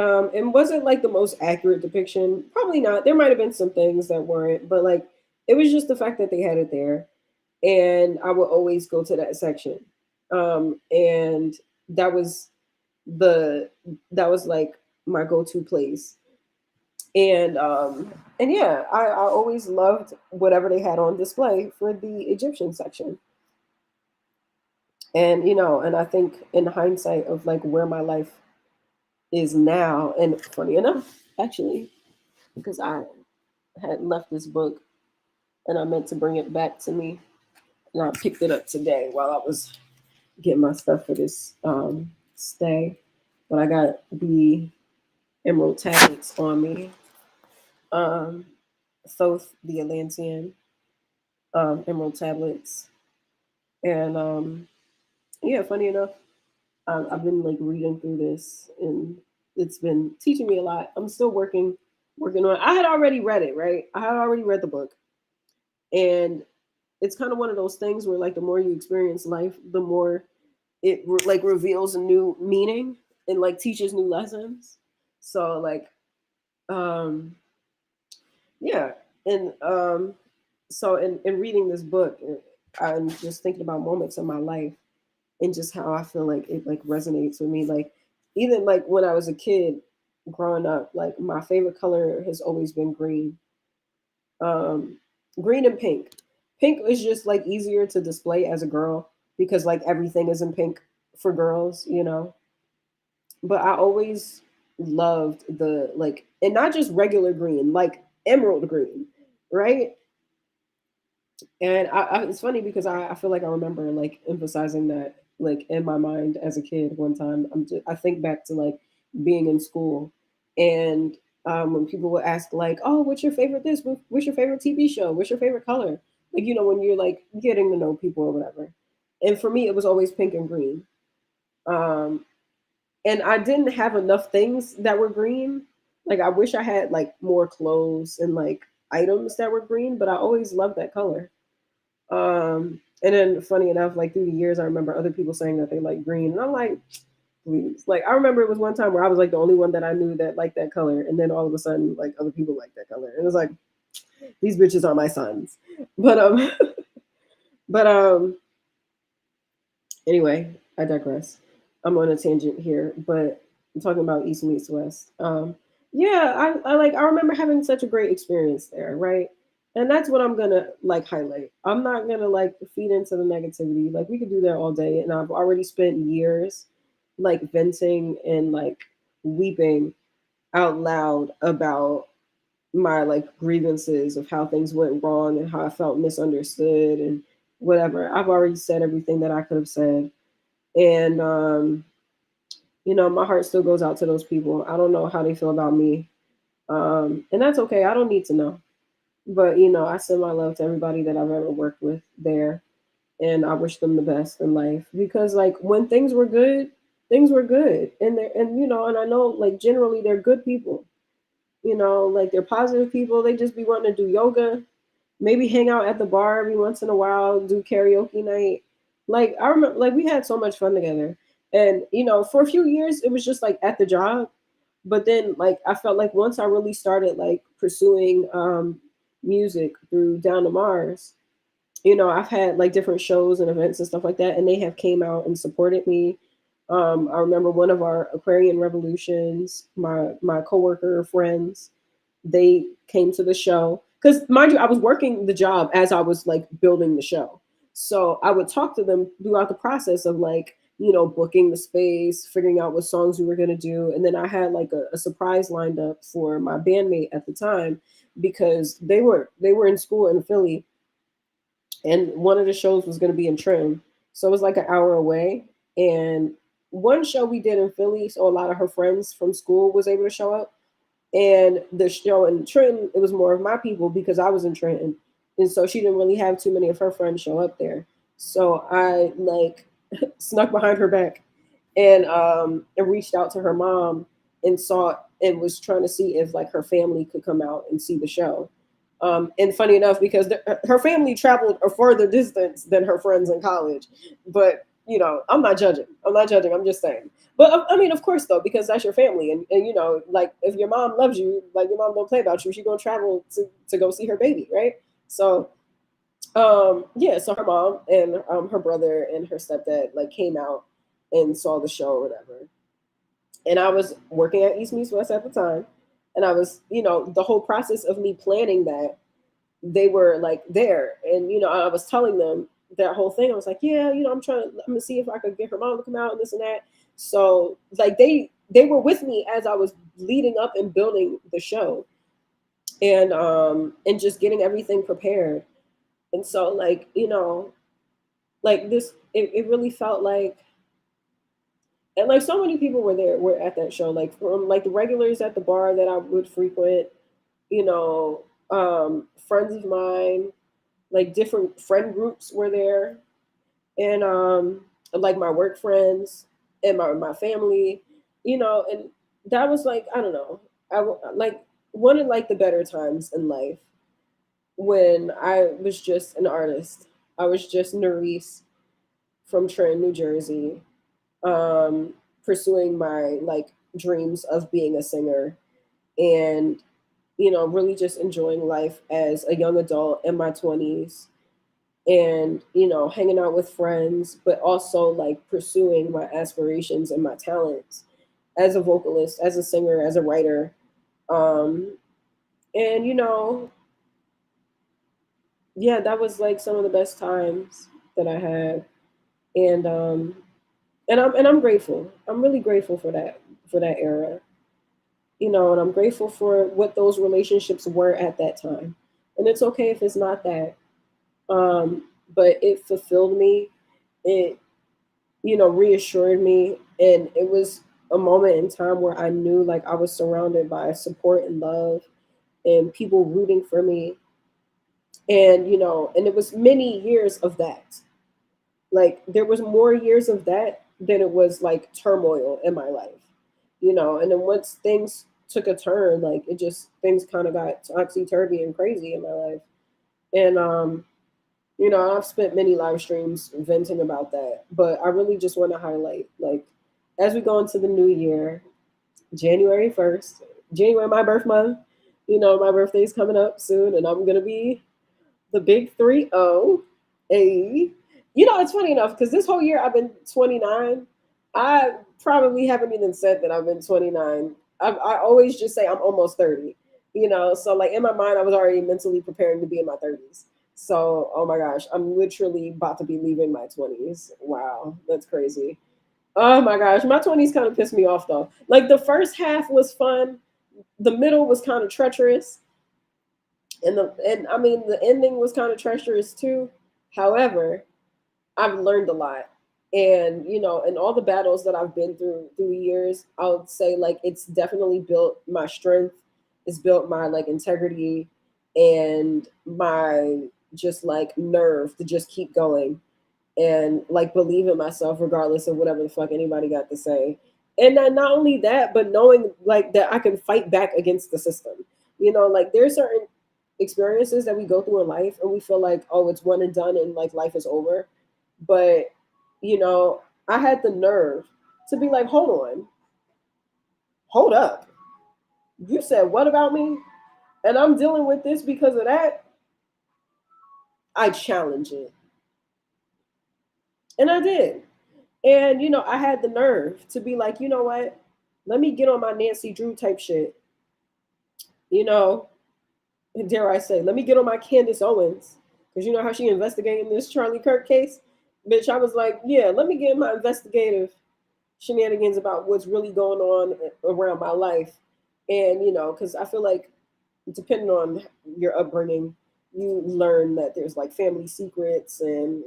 wasn't like the most accurate depiction. Probably not. There might have been some things that weren't, but like it was just the fact that they had it there, and I would always go to that section. And that was the that was like my go-to place. And yeah, I always loved whatever they had on display for the Egyptian section. And I think in hindsight of like where my life is now, and funny enough, actually, because I had left this book and I meant to bring it back to me, and I picked it up today while I was getting my stuff for this stay. But I got the emerald tablets on me. Um, Thoth the Atlantean emerald tablets. And yeah, funny enough, I've been like reading through this, and it's been teaching me a lot. I'm still working on it. I had already read it, right? I had already read the book. And it's kind of one of those things where like the more you experience life, the more it like reveals a new meaning and like teaches new lessons. So like um yeah, and so in reading this book, I'm just thinking about moments in my life and just how I feel like it like resonates with me. Like even like when I was a kid growing up, like my favorite color has always been green. Um, Green and pink. Pink is just like easier to display as a girl because like everything is in pink for girls. But I always loved the like, and not just regular green, like emerald green, right? And it's funny because I feel like I remember like emphasizing that like in my mind as a kid one time. I think back to like being in school, and when people would ask like, "Oh, what's your favorite this? What's your favorite TV show? What's your favorite color?" Like when you're like getting to know people or whatever. And for me, it was always pink and green. Um, and I didn't have enough things that were green. Like I wish I had like more clothes and like items that were green, but I always loved that color. And then funny enough, like through the years, I remember other people saying that they like green, and I'm like, please. Like I remember it was one time where I was like the only one that I knew that liked that color, and then all of a sudden, like other people like that color, and it was like these bitches are my sons. But but anyway, I digress. I'm on a tangent here, but I'm talking about East meets West. Yeah, I remember having such a great experience there, right? And that's what I'm gonna like highlight. I'm not gonna like feed into the negativity. Like we could do that all day, and I've already spent years like venting and like weeping out loud about my like grievances of how things went wrong and how I felt misunderstood and whatever. I've already said everything that I could have said. And my heart still goes out to those people. I don't know how they feel about me. And that's okay. I don't need to know. But I send my love to everybody that I've ever worked with there, and I wish them the best in life because like when things were good, and and I know like generally they're good people. Like they're positive people. They just be wanting to do yoga, maybe hang out at the bar every once in a while, do karaoke night. Like I remember, like we had so much fun together, and for a few years it was just like at the job, but then like I felt like once I really started like pursuing music through Down to Mars, I've had like different shows and events and stuff like that, and they have came out and supported me. I remember one of our Aquarian Revolutions, my coworker friends, they came to the show because mind you, I was working the job as I was like building the show. So I would talk to them throughout the process of like, booking the space, figuring out what songs we were gonna do. And then I had like a surprise lined up for my bandmate at the time because they were in school in Philly, and one of the shows was going to be in Trenton, so it was like an hour away. And one show we did in Philly, so a lot of her friends from school was able to show up. And the show in Trenton, it was more of my people because I was in Trenton, and so she didn't really have too many of her friends show up there. So I like snuck behind her back and reached out to her mom and saw and was trying to see if like her family could come out and see the show. And funny enough, because her family traveled a further distance than her friends in college, but I'm not judging. I'm not judging. I'm just saying. But I mean, of course, though, because that's your family, and like if your mom loves you, like your mom don't play about you, she gonna travel to go see her baby, right? So yeah, so her mom and her brother and her stepdad like came out and saw the show or whatever. And I was working at East Meets West at the time, and I was the whole process of me planning that, they were like there, and I was telling them that whole thing. I was like, yeah, I'm gonna see if I could get her mom to come out and this and that. So like they were with me as I was leading up and building the show, and just getting everything prepared. And so like like this, it really felt like, and like so many people were at that show, like from like the regulars at the bar that I would frequent, you know friends of mine, like different friend groups were there, and like my work friends and my family, and that was like, I don't know, like one of like the better times in life when I was just an artist. I was just Nerisse from Trenton, New Jersey, um, pursuing my like dreams of being a singer, and really just enjoying life as a young adult in my 20s, and hanging out with friends, but also like pursuing my aspirations and my talents as a vocalist, as a singer, as a writer. Um and yeah, that was like some of the best times that I had. And I'm grateful. I'm really grateful for that era. And I'm grateful for what those relationships were at that time. And it's okay if it's not that. um but it fulfilled me. It reassured me, and it was a moment in time where I knew like I was surrounded by support and love and people rooting for me. And it was many years of that. Like there was more years of that than it was like turmoil in my life. And then once things took a turn, like it just things kind of got topsy turvy and crazy in my life. And I've spent many live streams venting about that, but I really just want to highlight, like, as we go into the new year, January 1st, January, my birth month, my birthday's coming up soon, and I'm going to be the big 3-0. A. It's funny enough because this whole year I've been 29. I probably haven't even said that I've been 29. I always just say I'm almost 30. So like in my mind, I was already mentally preparing to be in my 30s. So, oh my gosh, I'm literally about to be leaving my 20s. Wow, that's crazy. Oh my gosh, my 20s kind of pissed me off though. Like the first half was fun, the middle was kind of treacherous, And I mean the ending was kind of treacherous too. However, I've learned a lot. And in all the battles that I've been through the years, I would say like it's definitely built my strength, it's built my like integrity and my just like nerve to just keep going and like believe in myself regardless of whatever the fuck anybody got to say. And then not only that, but knowing like that I can fight back against the system. Like there's certain experiences that we go through in life and we feel like, oh, it's one and done and like life is over. But you know, I had the nerve to be like, hold up. You said what about me? And I'm dealing with this because of that. I challenge it. And I did. And I had the nerve to be like, you know what? Let me get on my Nancy Drew type shit. You know, dare I say, let me get on my Candace Owens. Because you know how she investigating this Charlie Kirk case? Bitch, I was like, yeah, let me get my investigative shenanigans about what's really going on around my life. And, because I feel like depending on your upbringing, you learn that there's like family secrets and,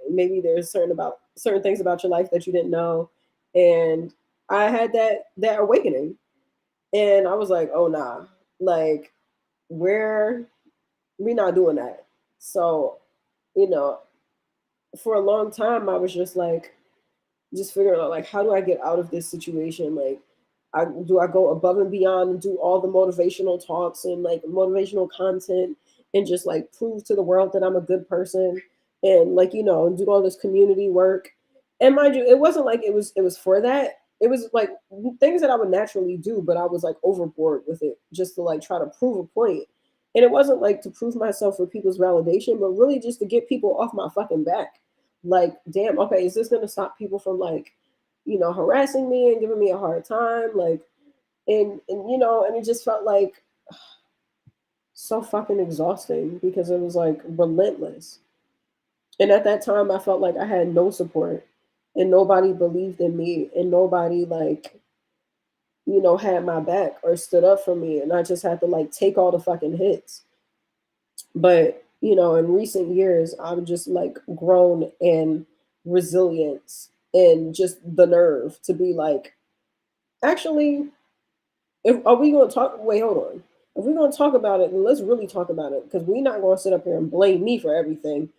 maybe there's certain things about your life that you didn't know. And I had that awakening. And I was like, oh nah, like we not doing that. So, you know, for a long time I was just figuring out like how do I get out of this situation? Like I go above and beyond and do all the motivational talks and like motivational content and just like prove to the world that I'm a good person and like do all this community work. And mind you, it wasn't like it was for that. It was like things that I would naturally do, but I was like overboard with it just to like try to prove a point. And it wasn't like to prove myself for people's validation, but really just to get people off my fucking back. Like, damn, okay, is this gonna stop people from like, harassing me and giving me a hard time? Like, and it just felt like so fucking exhausting because it was like relentless. And at that time I felt like I had no support and nobody believed in me and nobody like, had my back or stood up for me and I just had to like take all the fucking hits. But, in recent years, I've just like grown in resilience and just the nerve to be like, actually, if are we going to talk? Wait, hold on. If we're going to talk about it, then let's really talk about it because we're not going to sit up here and blame me for everything,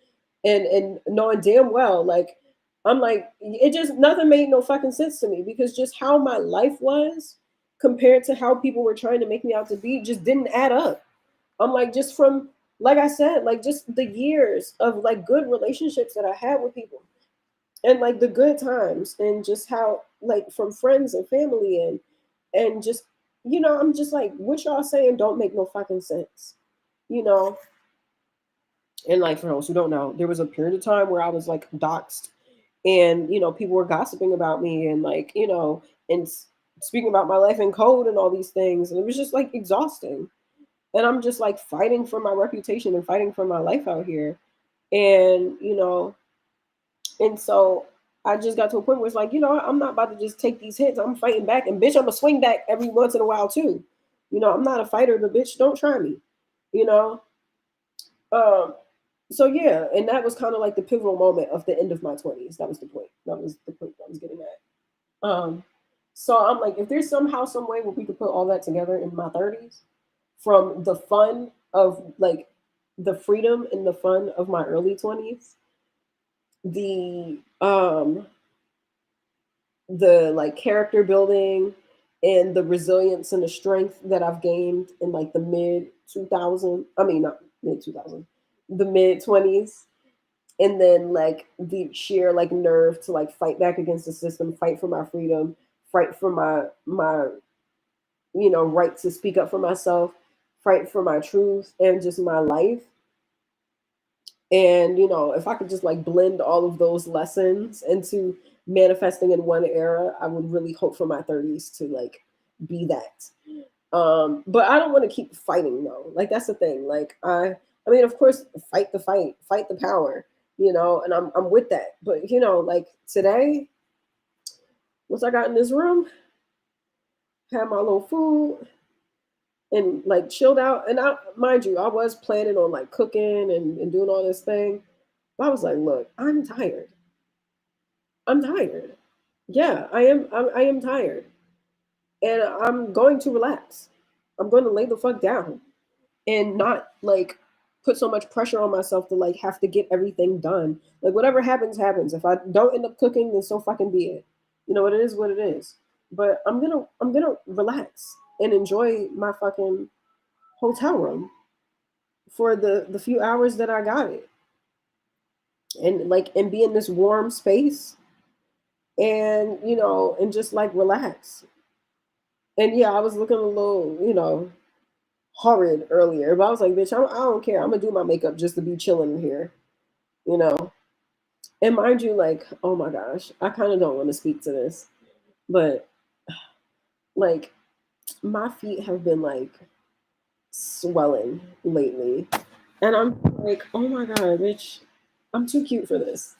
and knowing damn well, like I'm like it just nothing made no fucking sense to me because just how my life was compared to how people were trying to make me out to be just didn't add up. I'm like, just from, like I said, like just the years of like good relationships that I had with people and like the good times and just how like from friends and family and just, I'm just like, what y'all saying don't make no fucking sense, you know? And like for those who don't know, there was a period of time where I was like doxxed and, people were gossiping about me and like, and speaking about my life in code and all these things. And it was just like exhausting. And I'm just like fighting for my reputation and fighting for my life out here. And, and so I just got to a point where it's like, I'm not about to just take these hits. I'm fighting back. And bitch, I'm a swing back every once in a while too. I'm not a fighter, but bitch, don't try me, you know? Um, so yeah, and that was kind of like the pivotal moment of the end of my 20s. That was the point. That was the point I was getting at. So I'm like, if there's somehow, some way where we could put all that together in my 30s, from the fun of like the freedom and the fun of my early 20s, the like character building and the resilience and the strength that I've gained in like the mid 2000, I mean not mid 2000, the mid 20s, and then like the sheer like nerve to like fight back against the system, fight for my freedom, fight for my right to speak up for myself, fight for my truth and just my life. And if I could just like blend all of those lessons into manifesting in one era, I would really hope for my 30s to like be that. But I don't want to keep fighting though. Like that's the thing. Like I mean, of course, fight the fight, fight the power, and I'm with that. But like today, once I got in this room, had my little food, and like chilled out. And I, mind you, I was planning on like cooking and doing all this thing. But I was like, look, I'm tired. I'm tired. Yeah, I am tired, and I'm going to relax. I'm going to lay the fuck down and not like put so much pressure on myself to like have to get everything done. Like whatever happens, happens. If I don't end up cooking, then so fucking be it. You know, it is what it is. But I'm gonna relax and enjoy my fucking hotel room for the few hours that I got it. And like and be in this warm space and and just like relax. And yeah, I was looking a little, horrid earlier, but I was like, bitch, I don't care. I'm gonna do my makeup just to be chilling in here, you know. And mind you, like, oh my gosh, I kind of don't want to speak to this, but like, my feet have been like swelling lately, and I'm like, oh my god, bitch, I'm too cute for this.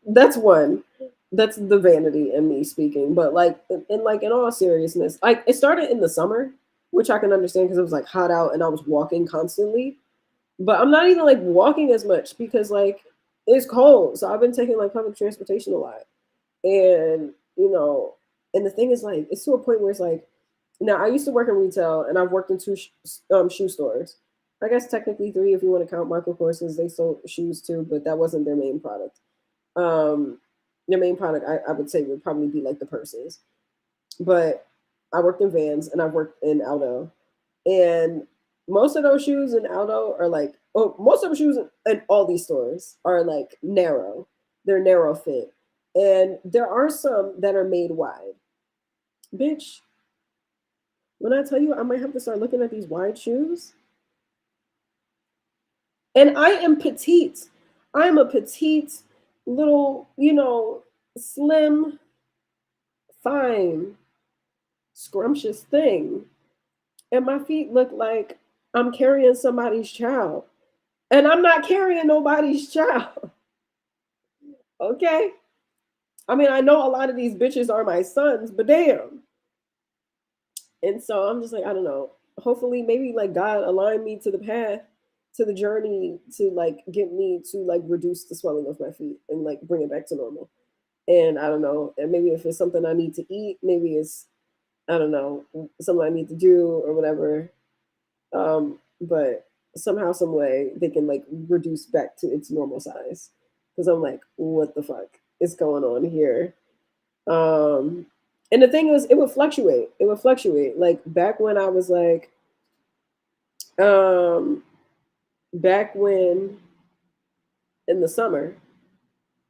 That's one. That's the vanity in me speaking, but like, in all seriousness, like it started in the summer, which I can understand because it was like hot out and I was walking constantly. But I'm not even like walking as much because like it's cold. So I've been taking like public transportation a lot. And, and the thing is like it's to a point where it's like now I used to work in retail and I've worked in two shoe stores. I guess technically three if you want to count Michael Kors's. They sold shoes too, but that wasn't their main product. Um, their main product I would say would probably be like the purses. But I worked in Vans and I've worked in Aldo. And most of those shoes in Aldo are like, oh, most of the shoes in all these stores are like narrow. They're narrow fit. And there are some that are made wide. Bitch, when I tell you I might have to start looking at these wide shoes, and I am petite. I am a petite, little, slim, fine, scrumptious thing. And my feet look like I'm carrying somebody's child. And I'm not carrying nobody's child. Okay? I mean, I know a lot of these bitches are my sons, but damn. And so I'm just like, I don't know. Hopefully, maybe like God align me to the path, to the journey to like get me to like reduce the swelling of my feet and like bring it back to normal. And I don't know. And maybe if it's something I need to eat, maybe it's, I don't know, something I need to do or whatever. But somehow, some way, they can like reduce back to its normal size. Because I'm like, what the fuck is going on here? Um, and the thing is, it would fluctuate. It would fluctuate. Like back when I was like, um, back when in the summer,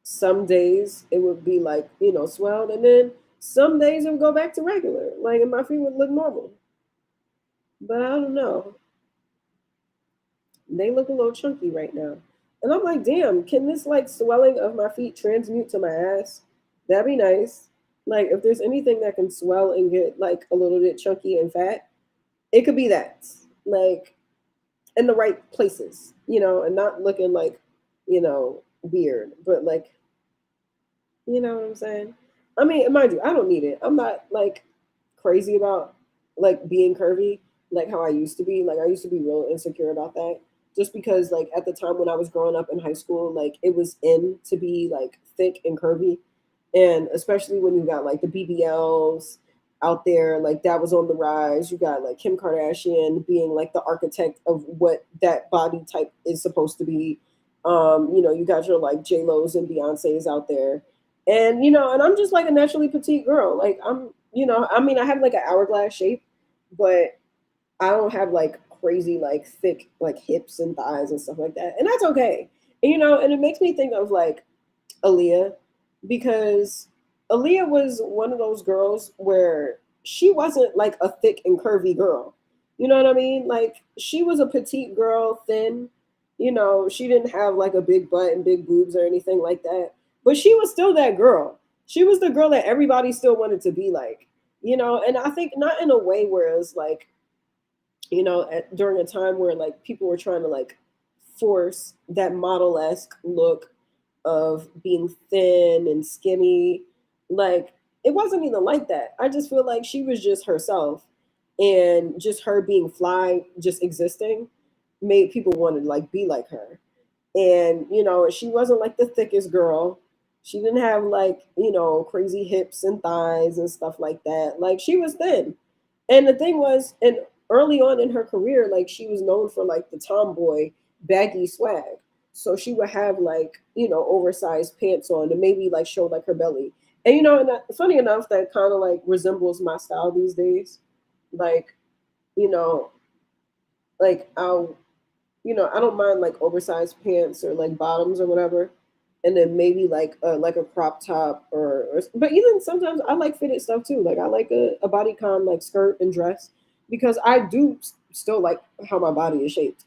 some days it would be like, swelled, and then some days it would go back to regular. Like, and my feet would look normal. But I don't know. They look a little chunky right now. And I'm like, damn, can this like swelling of my feet transmute to my ass? That'd be nice. Like, if there's anything that can swell and get like a little bit chunky and fat, it could be that. Like, in the right places, and not looking like, weird, but like, you know what I'm saying? I mean, mind you, I don't need it. I'm not like crazy about like being curvy like how I used to be. Like I used to be real insecure about that. Just because like at the time when I was growing up in high school, like it was in to be like thick and curvy. And especially when you got like the BBLs out there, like that was on the rise. You got like Kim Kardashian being like the architect of what that body type is supposed to be. You got your like J Lo's and Beyonce's out there, and I'm just like a naturally petite girl. Like I mean, I have like an hourglass shape, but I don't have like crazy like thick like hips and thighs and stuff like that, and that's okay. And it makes me think of like Aaliyah, because Aaliyah was one of those girls where she wasn't like a thick and curvy girl. You know what I mean? Like she was a petite girl, thin. She didn't have like a big butt and big boobs or anything like that. But she was still that girl. She was the girl that everybody still wanted to be like. And I think not in a way where it's like, during a time where like people were trying to like force that model-esque look of being thin and skinny. Like it wasn't even like that. I just feel like she was just herself. and just her being fly, just existing, made people want to like be like her. And she wasn't like the thickest girl. She didn't have like crazy hips and thighs and stuff like that. Like she was thin. And the thing was, and early on in her career, like she was known for like the tomboy baggy swag. So she would have like oversized pants on and maybe like show like her belly. And and funny enough, that kind of like resembles my style these days. Like you know like I'll I don't mind like oversized pants or like bottoms or whatever, and then maybe like a crop top but even sometimes I like fitted stuff too. Like I like a bodycon like skirt and dress because I do still like how my body is shaped,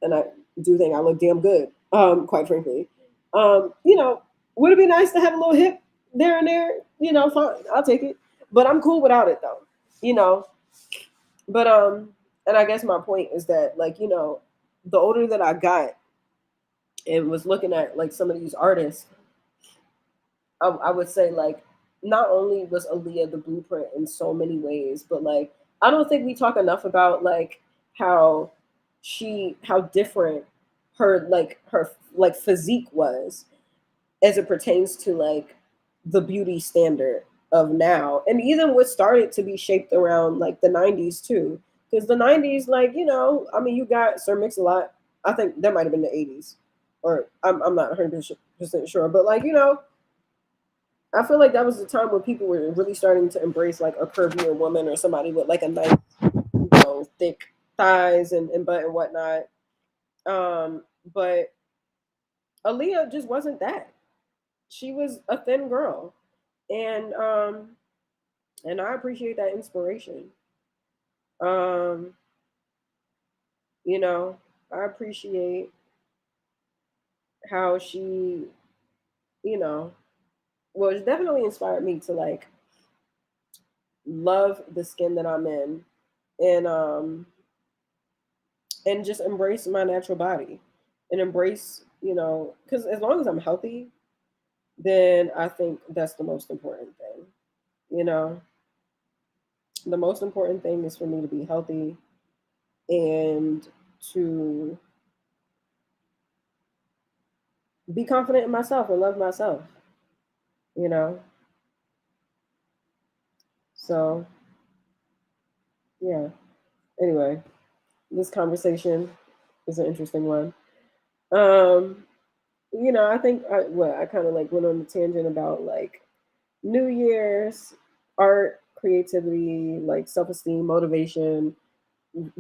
and I do think I look damn good. Quite frankly, would it be nice to have a little hip there and there? Fine, I'll take it, but I'm cool without it though. You know, but and I guess my point is that the older that I got and was looking at like some of these artists, I would say like not only was Aaliyah the blueprint in so many ways, but like I don't think we talk enough about like how how different her like physique was as it pertains to like the beauty standard of now, and even what started to be shaped around like the 90s too, because the 90s, like I mean, you got Sir Mix-a-Lot. I think that might have been the 80s, or I'm not 100% sure, but like I feel like that was the time when people were really starting to embrace like a curvier woman or somebody with like a nice thick thighs and butt and whatnot. But Aaliyah just wasn't that. She was a thin girl, and I appreciate that inspiration. Um, you know, I appreciate how she, you know, well, it's definitely inspired me to like love the skin that I'm in, and just embrace my natural body, and embrace, because as long as I'm healthy, then I think that's the most important thing. You know, the most important thing is for me to be healthy and to be confident in myself and love myself, you know? So, yeah. Anyway, this conversation is an interesting one. Um, I think I kind of like went on the tangent about like New Year's, art, creativity, like self-esteem, motivation,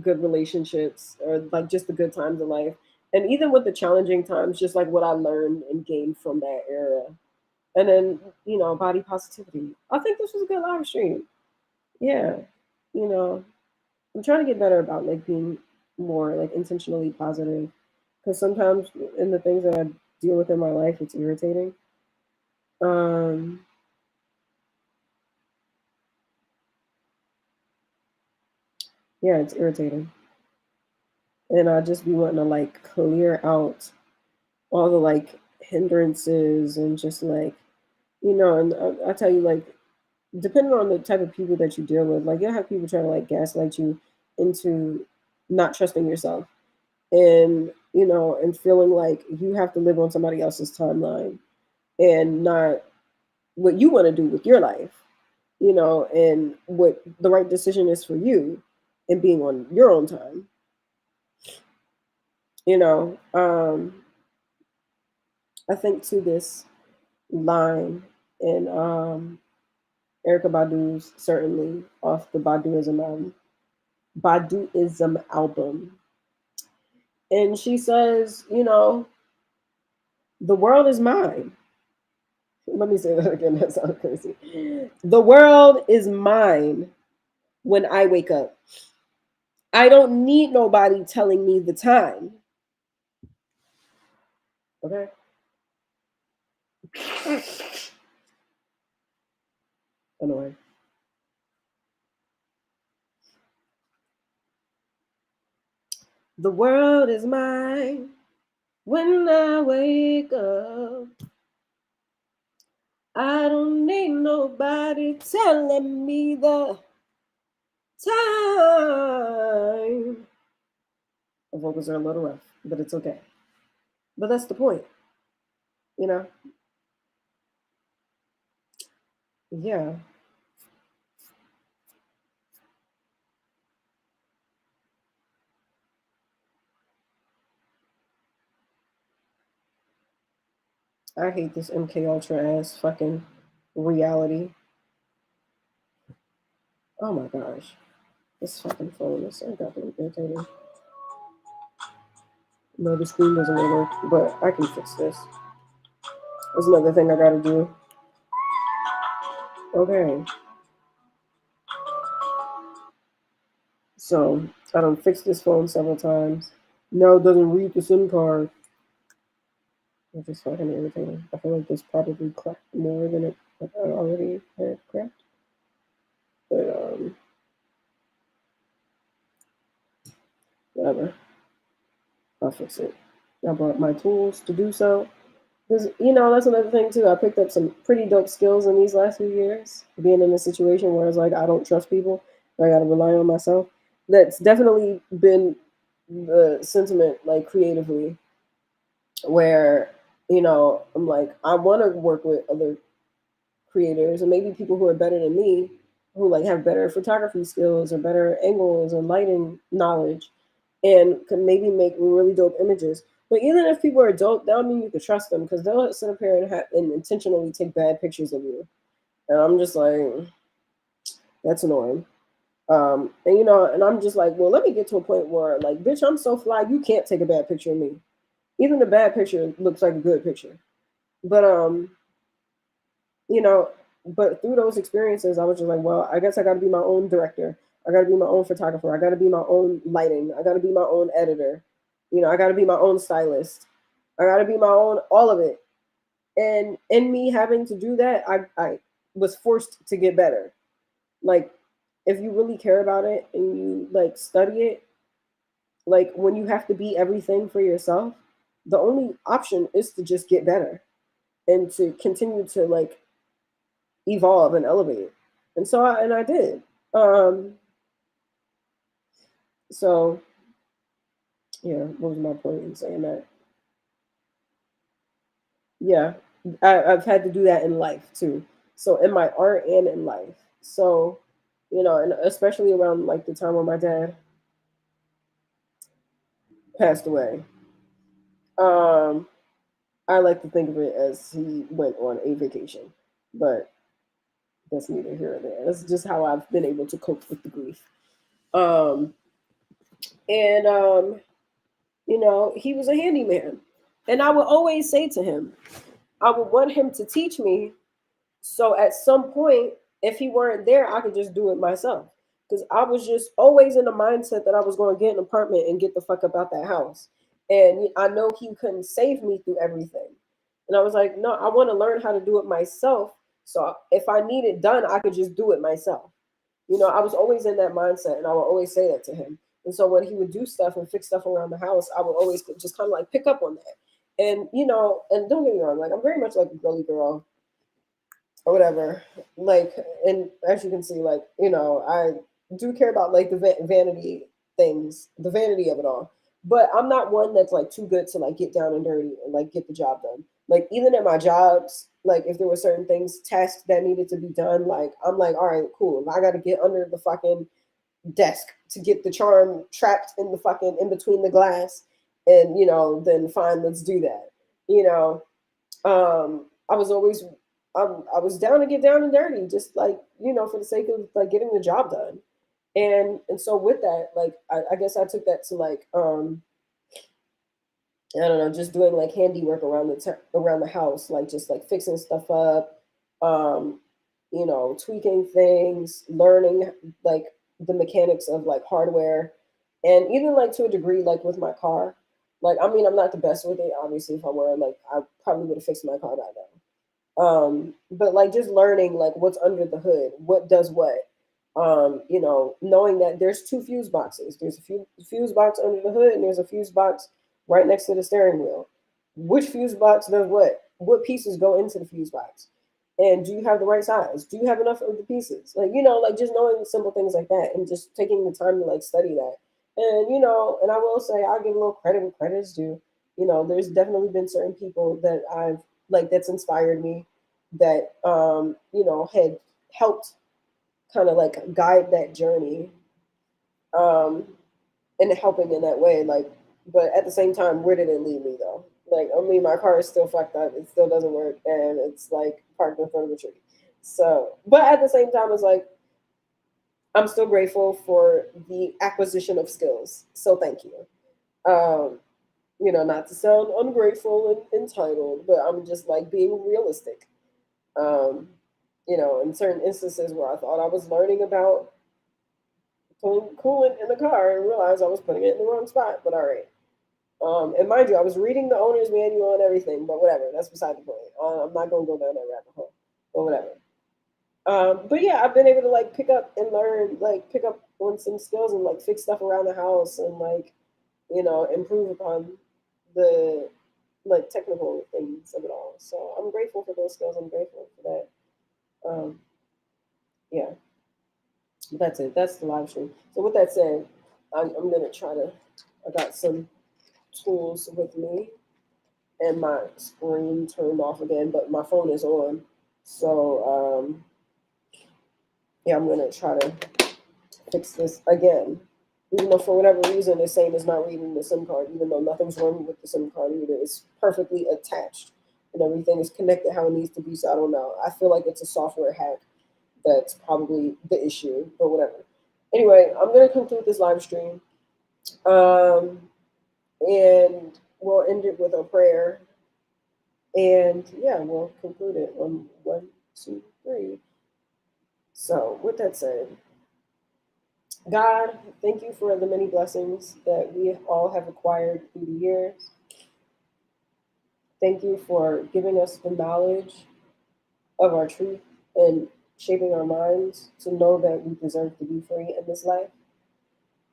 good relationships, or like just the good times of life. And even with the challenging times, just like what I learned and gained from that era. And then, body positivity. I think this was a good live stream. Yeah. You know, I'm trying to get better about like being more like intentionally positive, because sometimes in the things that I deal with in my life, it's irritating. Um, yeah, it's irritating. And I just be wanting to like clear out all the like hindrances and just like, and I tell you, like, depending on the type of people that you deal with, like you'll have people trying to like gaslight you into not trusting yourself, and and feeling like you have to live on somebody else's timeline and not what you want to do with your life, and what the right decision is for you, and being on your own time. you know um I think to this line in Erica Badu's Certainly, off the Baduism album. And she says, the world is mine. Let me say that again. That sounds crazy. The world is mine when I wake up. I don't need nobody telling me the time. Okay. Anyway, the world is mine when I wake up. I don't need nobody telling me the time. The vocals are a little rough, but it's okay. But that's the point, you know? Yeah. I hate this MK Ultra ass fucking reality. Oh my gosh. This fucking phone is so goddamn irritating. No, the screen doesn't work, but I can fix this. There's another thing I gotta do. Okay. So I don't fix this phone several times. No, it doesn't read the SIM card. Which is fucking irritating. I feel like this probably cracked more than it already had cracked. But whatever. I'll fix it. I brought my tools to do so. Because, that's another thing too. I picked up some pretty dope skills in these last few years. Being in a situation where it's like I don't trust people, or I gotta rely on myself. That's definitely been the sentiment, like creatively, where, I'm like, I wanna work with other creators and maybe people who are better than me, who like have better photography skills or better angles and lighting knowledge, and can maybe make really dope images. But even if people are dope, that don't mean you can trust them, because they'll sit up here and intentionally take bad pictures of you. And I'm just like, that's annoying. And I'm just like, well, let me get to a point where, like, bitch, I'm so fly, you can't take a bad picture of me. Even the bad picture looks like a good picture. But you know, but through those experiences, I was just like, well, I guess I got to be my own director. I got to be my own photographer. I got to be my own lighting. I got to be my own editor. I got to be my own stylist. I got to be my own all of it. And in me having to do that, I was forced to get better. Like, if you really care about it and you like study it, like when you have to be everything for yourself, the only option is to just get better and to continue to like evolve and elevate. And so I did. Um, so yeah, what was my point in saying that? Yeah, I've had to do that in life too. So in my art and in life. So, and especially around like the time when my dad passed away. Um, I like to think of it as he went on a vacation, but that's neither here nor there. That's just how I've been able to cope with the grief. Um, and he was a handyman. And I would always say to him, I would want him to teach me. So at some point, if he weren't there, I could just do it myself. Because I was just always in the mindset that I was going to get an apartment and get the fuck up out that house. And I know he couldn't save me through everything. And I was like, no, I want to learn how to do it myself. So if I need it done, I could just do it myself. I was always in that mindset, and I would always say that to him. And so when he would do stuff and fix stuff around the house, I would always just kind of like pick up on that. And and don't get me wrong, like I'm very much like a girly girl or whatever. Like, and as you can see, like I do care about like the vanity things, the vanity of it all. But I'm not one that's like too good to like get down and dirty and like get the job done. Like even at my jobs, like if there were certain things, tasks that needed to be done, like I'm like, all right, cool. I got to get under the fucking desk to get the charm trapped in the fucking in between the glass, and then fine, let's do that. You know, I was always I was down to get down and dirty, just like for the sake of like getting the job done. And so with that, like I guess I took that to like I don't know, just doing like handiwork around around the house, like just like fixing stuff up, um, tweaking things, learning like the mechanics of like hardware, and even like to a degree, like with my car. Like, I mean, I'm not the best with it. Obviously, if I were, like, I probably would have fixed my car by now. But like just learning like what's under the hood, what does what. Knowing that there's two fuse boxes. There's a fuse box under the hood, and there's a fuse box right next to the steering wheel. Which fuse box does what? What pieces go into the fuse box? And do you have the right size? Do you have enough of the pieces? Like, like just knowing simple things like that and just taking the time to like study that. And, and I will say, I'll give a little credit where credit is due. There's definitely been certain people that I've like that's inspired me that, had helped kind of like guide that journey, um, and helping in that way. Like, but at the same time, where did it lead me though? Like, I mean, my car is still fucked up. It still doesn't work, and it's like parked in front of a tree. So, but at the same time, it's like I'm still grateful for the acquisition of skills. So thank you. Um, not to sound ungrateful and entitled, but I'm just like being realistic. Um, in certain instances where I thought I was learning about putting coolant in the car and realized I was putting it in the wrong spot. But all right. And mind you, I was reading the owner's manual and everything, but whatever. That's beside the point. I'm not going to go down that rabbit hole, but whatever. But yeah, I've been able to like pick up and learn, like pick up on some skills and like fix stuff around the house and like, improve upon the like technical things of it all. So I'm grateful for those skills. I'm grateful for that. Yeah, that's it. That's the live stream. So with that said, I'm gonna try to. I got some tools with me, and my screen turned off again, but my phone is on. So yeah, I'm gonna try to fix this again. Even though for whatever reason it's saying it's not reading the SIM card, even though nothing's wrong with the SIM card either. It's perfectly attached and everything is connected how it needs to be. So I don't know. I feel like it's a software hack that's probably the issue, but whatever. Anyway, I'm gonna conclude this live stream. Um, and we'll end it with a prayer. And yeah, we'll conclude it on 1, 2, 3. So with that said, God, thank you for the many blessings that we all have acquired through the years. Thank you for giving us the knowledge of our truth and shaping our minds to know that we deserve to be free in this life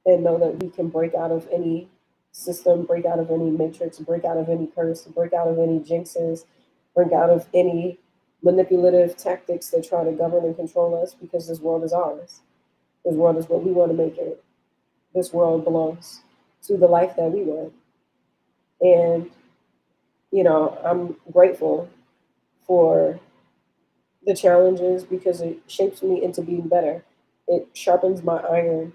and know that we can break out of any system, break out of any matrix, break out of any curse, break out of any jinxes, break out of any manipulative tactics that try to govern and control us because this world is ours. This world is what we want to make it. This world belongs to the life that we want. And, I'm grateful for the challenges because it shapes me into being better. It sharpens my iron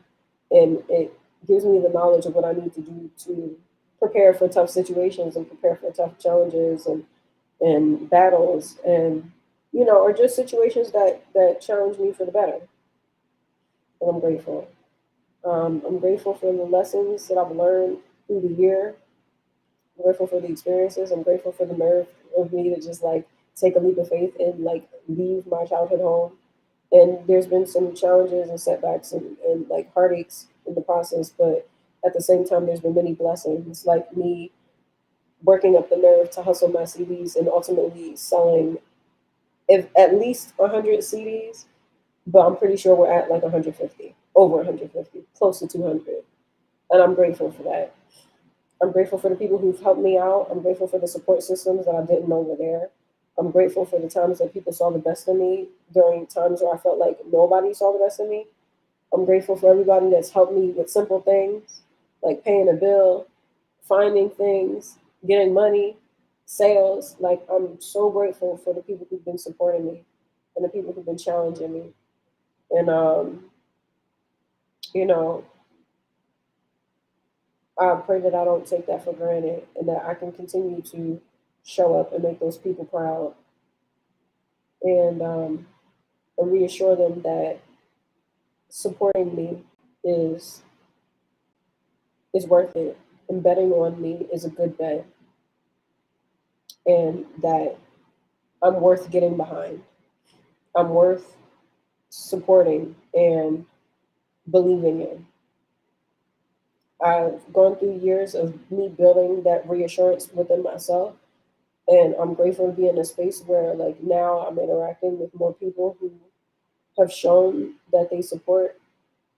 and it gives me the knowledge of what I need to do to prepare for tough situations and prepare for tough challenges and battles and or just situations that challenge me for the better. And I'm grateful. I'm grateful for the lessons that I've learned through the year. I'm grateful for the experiences. I'm grateful for the nerve of me to just like take a leap of faith and like leave my childhood home. And there's been some challenges and setbacks and like heartaches in the process, but at the same time, there's been many blessings, like me working up the nerve to hustle my CDs and ultimately selling if at least 100 CDs, but I'm pretty sure we're at like 150, over 150, close to 200. And I'm grateful for that. I'm grateful for the people who've helped me out. I'm grateful for the support systems that I didn't know were there. I'm grateful for the times that people saw the best in me during times where I felt like nobody saw the best in me. I'm grateful for everybody that's helped me with simple things like paying a bill, finding things, getting money, sales. Like, I'm so grateful for the people who've been supporting me and the people who've been challenging me. And, you know, I pray that I don't take that for granted and that I can continue to show up and make those people proud and reassure them that supporting me is is worth it and betting on me is a good bet and that I'm worth getting behind. I'm worth supporting and believing in. I've gone through years of me building that reassurance within myself. And I'm grateful to be in a space where, like, now I'm interacting with more people who have shown that they support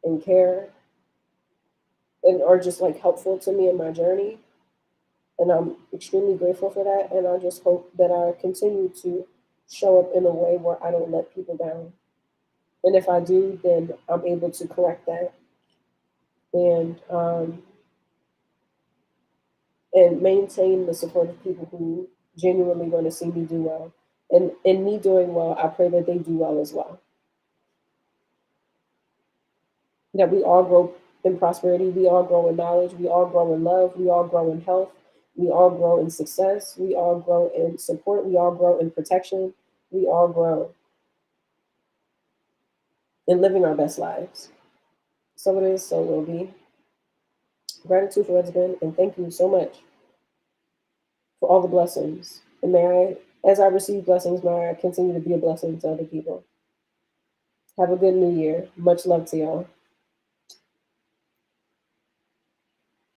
and care and are just like helpful to me in my journey. And I'm extremely grateful for that. And I just hope that I continue to show up in a way where I don't let people down. And if I do, then I'm able to correct that and and maintain the support of people who genuinely want to see me do well. And in me doing well, I pray that they do well as well. That we all grow in prosperity, we all grow in knowledge, we all grow in love, we all grow in health, we all grow in success, we all grow in support, we all grow in protection, we all grow in living our best lives. So it is, so will be. Gratitude for what's been, and thank you so much for all the blessings. And may I, as I receive blessings, may I continue to be a blessing to other people. Have a good new year. Much love to y'all.